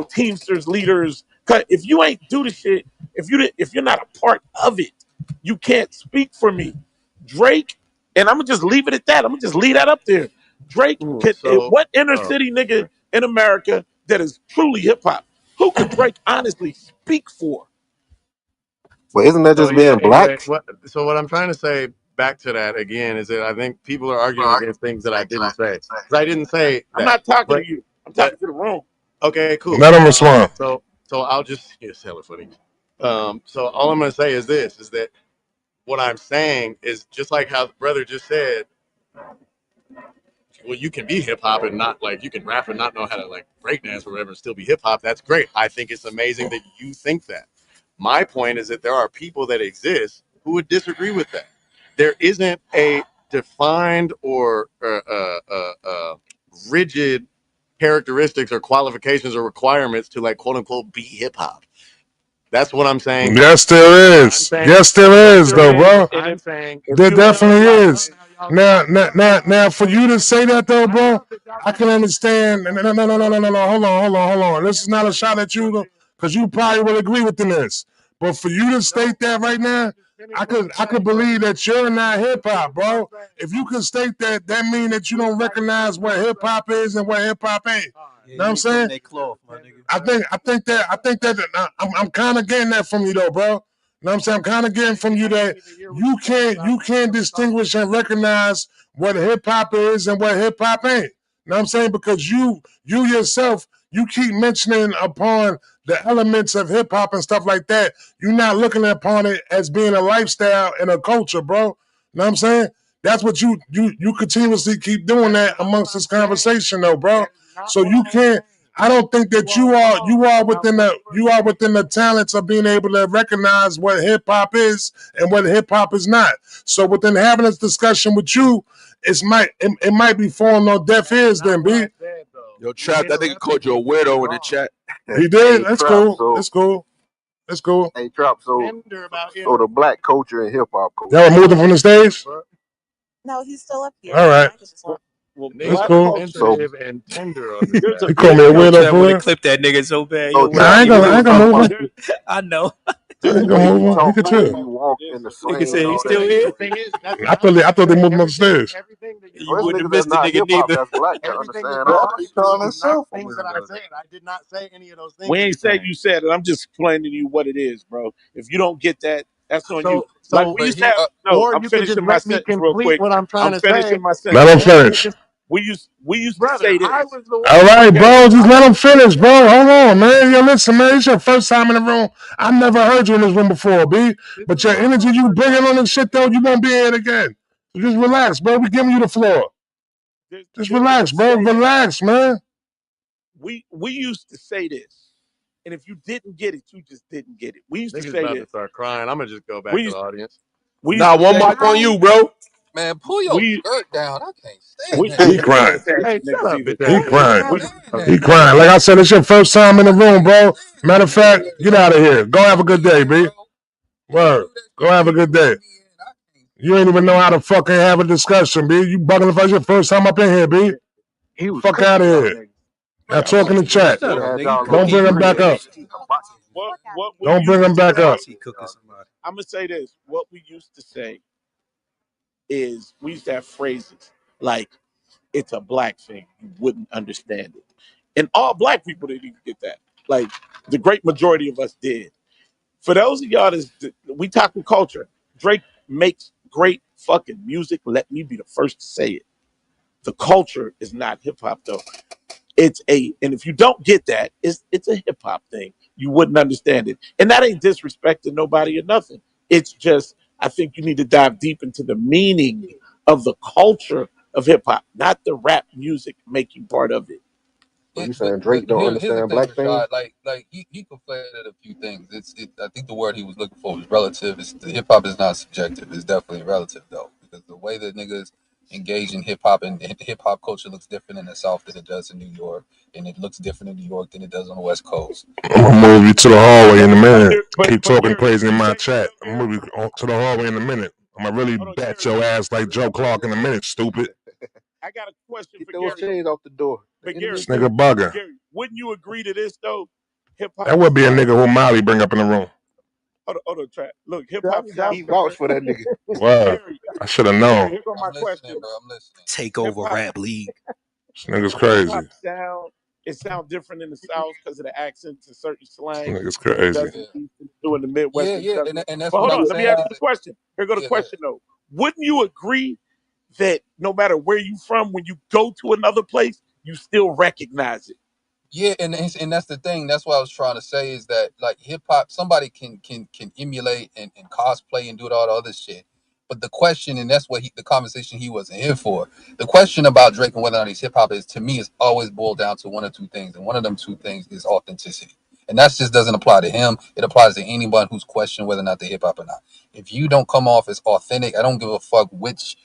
Teamsters leaders. 'Cause if you ain't do the shit, if you're not a part of it, you can't speak for me. Drake, and I'm gonna just leave it at that. I'm gonna just leave that up there. Drake could, So, what inner oh, city nigga okay. in America that is truly hip hop? Who could Drake honestly speak for? But isn't that So just yeah, being anyway, black? what I'm trying to say back to that again is that I think people are arguing against things that I didn't say. 'Cause I didn't say I'm that. not talking to But you. I'm but talking to the room. okay, cool. Let him respond. So I'll just it's hella funny. So all I'm gonna say is this: is that what I'm saying is just like how the brother just said. Well, you can be hip hop and not like you can rap and not know how to like breakdance or whatever and still be hip hop. That's great. I think it's amazing that you think that. My point is that there are people that exist who would disagree with that. There isn't a defined or rigid characteristics or qualifications or requirements to like quote unquote be hip hop. That's what I'm saying. Yes, there I'm is. saying Yes, there yes, is, there though, is. bro. And I'm saying if There you don't no. definitely like, I is. love how y'all Now, for you to say that though, bro, I can understand. No. Hold on. This is not a shot at you, because you probably will agree with this. But for you to state that right now, I could believe that you're not hip hop, bro. If you could state that, that means that you don't recognize what hip hop is and what hip hop ain't. Yeah, Know what you I'm ain't from saying? that cloth, my nigga. I think that I'm kind of getting that from you though, bro. Know what I'm saying? I'm kind of getting from you that you can't distinguish and recognize what hip hop is and what hip hop ain't. Know what I'm saying? Because you yourself, you keep mentioning upon the elements of hip hop and stuff like that. You're not looking upon it as being a lifestyle and a culture, bro. Know what I'm saying? That's what you continuously keep doing that amongst this conversation though, bro. So you can't. I don't think that you are within the talents of being able to recognize what hip hop is and what hip hop is not. So within having this discussion with you, it might be falling on deaf ears then, B. Yo, Trap, that nigga called you a weirdo in the chat. He did? Hey, That's Trap. cool. That's cool. That's cool. Hey, Trap. So the black culture and hip hop Y'all culture. removed him from the stage? No, he's still up here. All right. I could just look. well, That's Niggas black are cool. culture. So sensitive and tender on this There's app. a You call there's me a Yo, weirdo Trev want for to it? clip that nigga so bad. so Yo, Nah, Trev, Trap, I ain't you the gonna way I you ain't weird, gonna bro. talk move about him. this, I know. I the ain't way gonna you move him. He talk, could the way chill. you walk in the Nigga swing said and he all that. still here. The thing is, I thought they moved him upstairs. everything that you're You So it's saying, wouldn't have niggas that's missed the not nigga hip hop neither. that's black that everything that understand you're all saying this. is So the it's not exact things that I coincidence. said. I did not say any of those things We that ain't you're say saying. you said it. I'm just explaining to you what it is, bro. If you don't get that, that's on you. Like we But used to he, have. No, or I'm you could just finishing my let me sentence real complete quick. what I'm trying I'm to say, finishing my Let him sentence. and then we finish. can, We used to brother. say I this. was the one. All right, Okay, bro. Just I let him wasn't saying finish, bro. that. Hold on, man. Yo, listen, man. It's your first time in the room. I never heard you in this room before, B. This But is your not energy my you first bringing time on in this here. shit, though, you won't be here again. So just relax, bro. We giving you the floor. Just there's a relax, bro. saying. Relax, man. We used to say this, and if you didn't get it, you just didn't get it. We used to Niggas say about to this. start crying. I'm gonna just go back We to the used audience. we used Nah, to one say mic on you, bro. Man, pull your we skirt down. I can't stand we that. He we ain't crying. gonna say Hey, shut niggas up, either. bitch He ass I nigga. crying. can't We stand He that, crying. man. Like I said, it's your first time in the I room, can't bro. stand Matter that of shit, fact, man. get out of here. Go have a good day, Man, B. bro. You Word. do that Go shit have a to good day. me, and I can't You ain't even know how to fucking have a discussion, B. You bugging if it's your first time up in here, B. He was Fuck out cooking of y'all here. niggas. Now got talk in one. the Man, chat. shut He up, had nigga. You y'all on Don't cooking, bring you him back cooking. up. creativity. Hibachi. What we Don't bring used him to back up. say. He cooking somebody. I'm gonna say this. What we used to say is we used to have phrases like "it's a black thing." You wouldn't understand it, and all black people didn't even get that. Like the great majority of us did. For those of y'all that we talking culture, Drake makes great fucking music. Let me be the first to say it. The culture is not hip hop though. And if you don't get that, it's a hip hop thing. You wouldn't understand it. And that ain't disrespecting nobody or nothing. It's just I think you need to dive deep into the meaning of the culture of hip hop, not the rap music making part of it. So you but saying Drake don't here's the understand thing, black things? Rashad. Like he conflated a few things. I think the word he was looking for was relative. It's hip hop is not subjective. It's definitely relative though, because the way that niggas engage in hip hop and hip hop culture looks different in the South than it does in New York, and it looks different in New York than it does on the West Coast. I'm gonna move you to the hallway in a minute. Keep But talking Gary, crazy in you my say you chat. live I'm here. gonna move you to the hallway in a minute. I'm gonna really Hold on, bat Gary. your ass like Joe Clark in a minute, stupid. I got a question Get for those Gary though. chains off the door. The But enemy This Gary, nigga invisible. bugging. Gary, wouldn't you agree to this though? Hip That hop would be a nigga sounds. who Molly bring up in the room. Hold on, Trap. Look, hip hop I sounds vouch different. for that nigga. Wow. Gary, I should have Gary, known. here go my I'm listening, question. bro. I'm listening. Take Hip over hop, rap league. This nigga's hip hop crazy. sound different in the South because of the accents and certain This slang nigga's than it crazy. does Yeah, in the Midwest yeah, and it yeah, does. and that's But what hold I'm on, let me saying. ask you the question. Here go the Yeah, go ahead. question though. Wouldn't you agree that no matter where you from, when you go to another place, you still recognize it? Yeah, and that's the thing. That's what I was trying to say is that like hip hop, somebody can emulate and cosplay and do all the other shit. But the question, and that's what the conversation he wasn't here for. The question about Drake and whether or not he's hip hop is to me is always boiled down to one or two things, and one of them two things is authenticity. And that just doesn't apply to him. It applies to anyone who's questioning whether or not they're hip hop or not. If you don't come off as authentic, I don't give a fuck which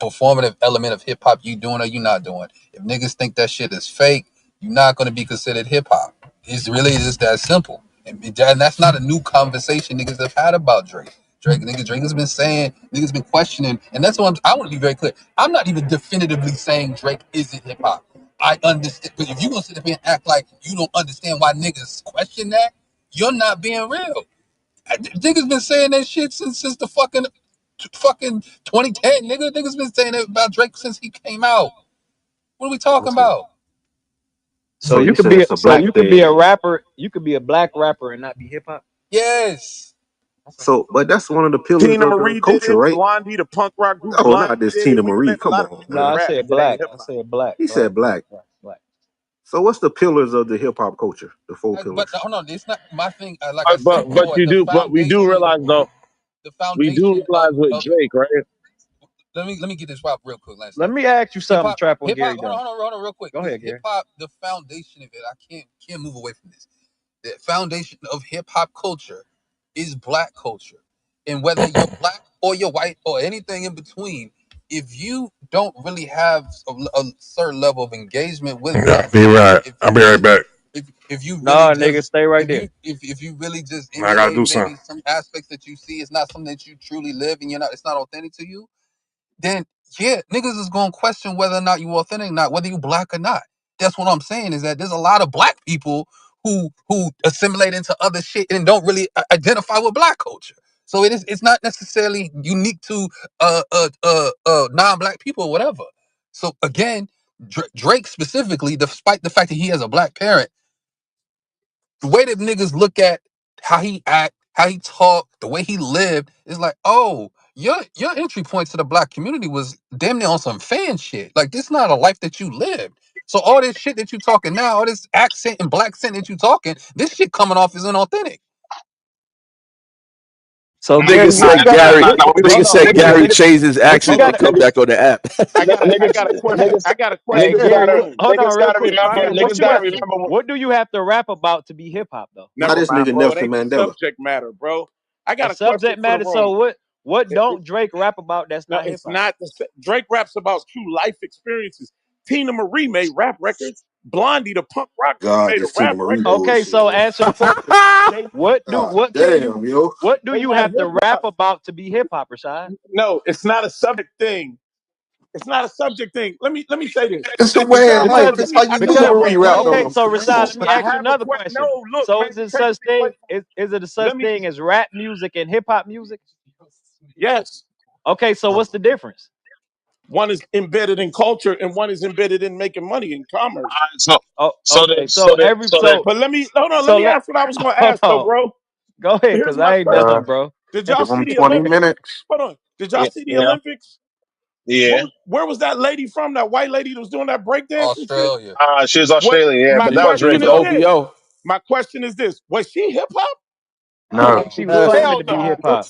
performative element of hip hop you doing or you not doing. If niggas think that shit is fake, you're not going to be considered hip hop. It's really just that simple. And that's not a new conversation niggas have had about Drake. Drake has been saying, niggas been questioning, and that's what I want to be very clear. I'm not even definitively saying Drake isn't hip hop. I understand, but if you gonna sit up here and act like you don't understand why niggas question that, you're not being real. Niggas been saying that shit since the fucking 2010, nigga. Niggas been saying that about Drake since he came out. What are we talking Okay. about? So So you you could said be it's a so black you could be thing. a rapper, you could be a black rapper and not be hip hop. Yes. So, but that's one of the pillars Tina of the Marie did culture, it. right? Blondie, the punk rock group Oh, not Blondie this did it. Tina We can Marie. name a Come lot of on, people No, in man. I rap said that ain't black. hip I hop. said black, He black, said black, black. black, black. So what's the pillars of the hip hop culture? The four But pillars. hold on, it's not my thing. Like I said But before, you do, but we do realize though, the we do foundation realize with of Drake, right? let me get this right real quick, Lance. Let me ask you something, Trap, when Hip hop. Gary done. Hold on, real quick, Go because ahead, hip Gary. hop, the foundation of it, I can't move away from this. The foundation of hip hop culture is black culture. And whether you're black or you're white or anything in between, if you don't really have a certain level of engagement with Yeah, black be culture, right. I'll be right back. if you really Nah, nigga, just stay right there. if you really just I gotta emulate do something. maybe some aspects that you see, it's not something that you truly live and it's not authentic to you, then yeah, niggas is gonna question whether or not you authentic or not, whether you black or not. That's what I'm saying is that there's a lot of black people who assimilate into other shit and don't really identify with black culture. So it's not necessarily unique to non-black people or whatever. So again, Drake specifically, despite the fact that he has a black parent, the way that niggas look at how he act, how he talk, the way he lived, is like, oh, your entry point to the black community was damn near on some fan shit. Like this not a life that you lived. So all this shit that you talking now, all this accent and black accent that you talking, this shit coming off as inauthentic. So Nigga Gary, said hold Nigga on, said Gary changed his what you accent to got? come back on the app. I got a question. I got a Hey, question for Gary, the room. hold on real quick. Rashad, Gary, let me what you have? ask you. What do you have to rap about to be hip hop though? Now Never this mind, nigga bro. It Nelson ain't the Mandela. subject matter, bro. I A got a question subject for the matter. room. So what It- don't Drake rap about that's no, not hip it's hop? not. Drake raps about true life experiences. Tina Marie made rap records. Blondie, the punk rock group, God, made a this Tina rap Marie record. Okay, bullshit, so yo. answer the question. They God What can you damn, yo. do they you not have to hip rap hop. about to be hip hop, Rashad? No, it's not a subject thing. It's not a subject thing. Let me say this. It's a way of Rashad, Because life. let It's me. how you Hold live because on, when bro. you rap okay, on. so Come Rashad, on, let me man. I ask you have a another question. question. No, look, So man. is it Take such the thing? question. Is it a such Let me. thing as rap music and hip hop music? Yes. Okay, so what's the difference? One is embedded in culture, and one is embedded in making money in commerce. So, Oh, so that, okay. So every so that, But let me hold on. Let so me let ask what I was going to hold ask though, on. bro. Go ahead, Here's cause my I ain't done question. nothing, bro. Did y'all Give see him the 20 Olympics? minutes. Hold on. Did y'all yeah, see the yeah, Olympics? yeah. Where was that lady from? That white lady that was doing that breakdance and shit? Australia. She was What? Australian, yeah, My but He, that was he Drake question was is the though. this. OVO. My question is this. Was she hip hop? I No. think No. she was Hell claiming to be no. hip hop.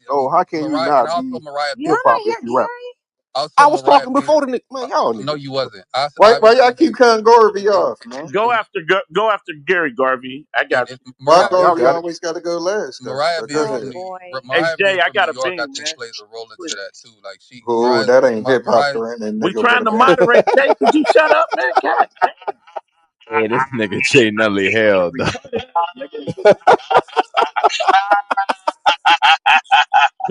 I mean, So how can you Mariah, and not also be Mariah You hip being don't hop want to if hear you rap? Gary? also I was Mariah talking being. before the nigga. Man, y'all No, niggas. you wasn't. I Why obviously y'all keep cutting Garvey off, man? Go after Gary Garvey. I got and you. Why Mariah Pause. being Garvey from always got to go last though? Mariah But go being Oh from ahead. New boy. Hey Mariah being Jay, I from New got a York, I bean, think man. plays a role into that too. Like Oh, that ain't hip hop Mariah. throwing that We nigga over trying the to back. moderate. Jay, could you shut up, man? God Hey, this nigga Jay Nelly damn, hell, dog. retarded ass nigga.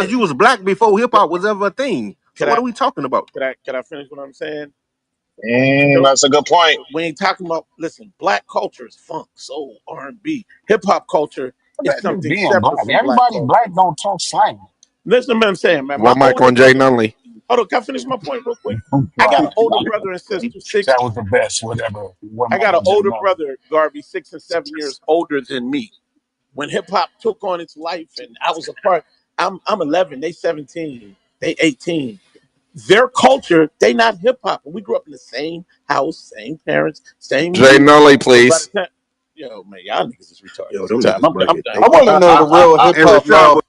because you was black before hip hop was ever a thing. So Could what I are we talking about? could I finish what I'm saying? That's a good point. We ain't talking about. Listen, black culture is funk, soul, R&B. Hip hop culture What is that do something being separate black? from black Everybody culture. black don't talk slang. Listen to what I'm saying, man. My One mic older on Jay brother. Nunley. Hold on, can I finish my point real quick? I got an Right. older brother and sister, six. That was the best, whatever. One I mic got an on Jay older Nunn. brother, Garvey, 6 and 7 years older than me. When hip hop took on its life, and I was a part. I'm 11. They 17. They 18. Their culture, they not hip hop, and we grew up in the same house, same parents, same Jay music. Nunley, But by the please. time Yo, man, y'all niggas is retarded Yo, them sometimes. niggas I'm bugging. done. I want to know the real hip Hey, hop Rashad, law. but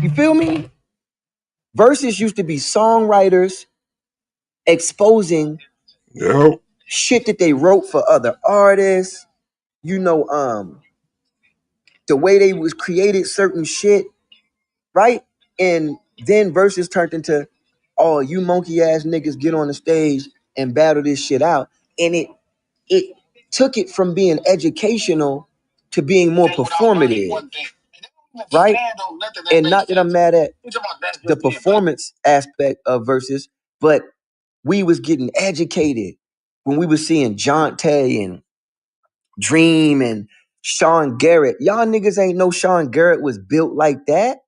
You feel me? Verses used to be songwriters exposing Yo. shit that they wrote for other artists. You know, the way they was created certain shit, right? And then verses turned into, oh, you monkey ass niggas get on the stage and battle this shit out. And it took it from being educational to being more performative, right? And not that I'm mad at the performance aspect of verses, but we was getting educated when we was seeing Jonte and Dream and Sean Garrett. Y'all niggas ain't know Sean Garrett was built like that.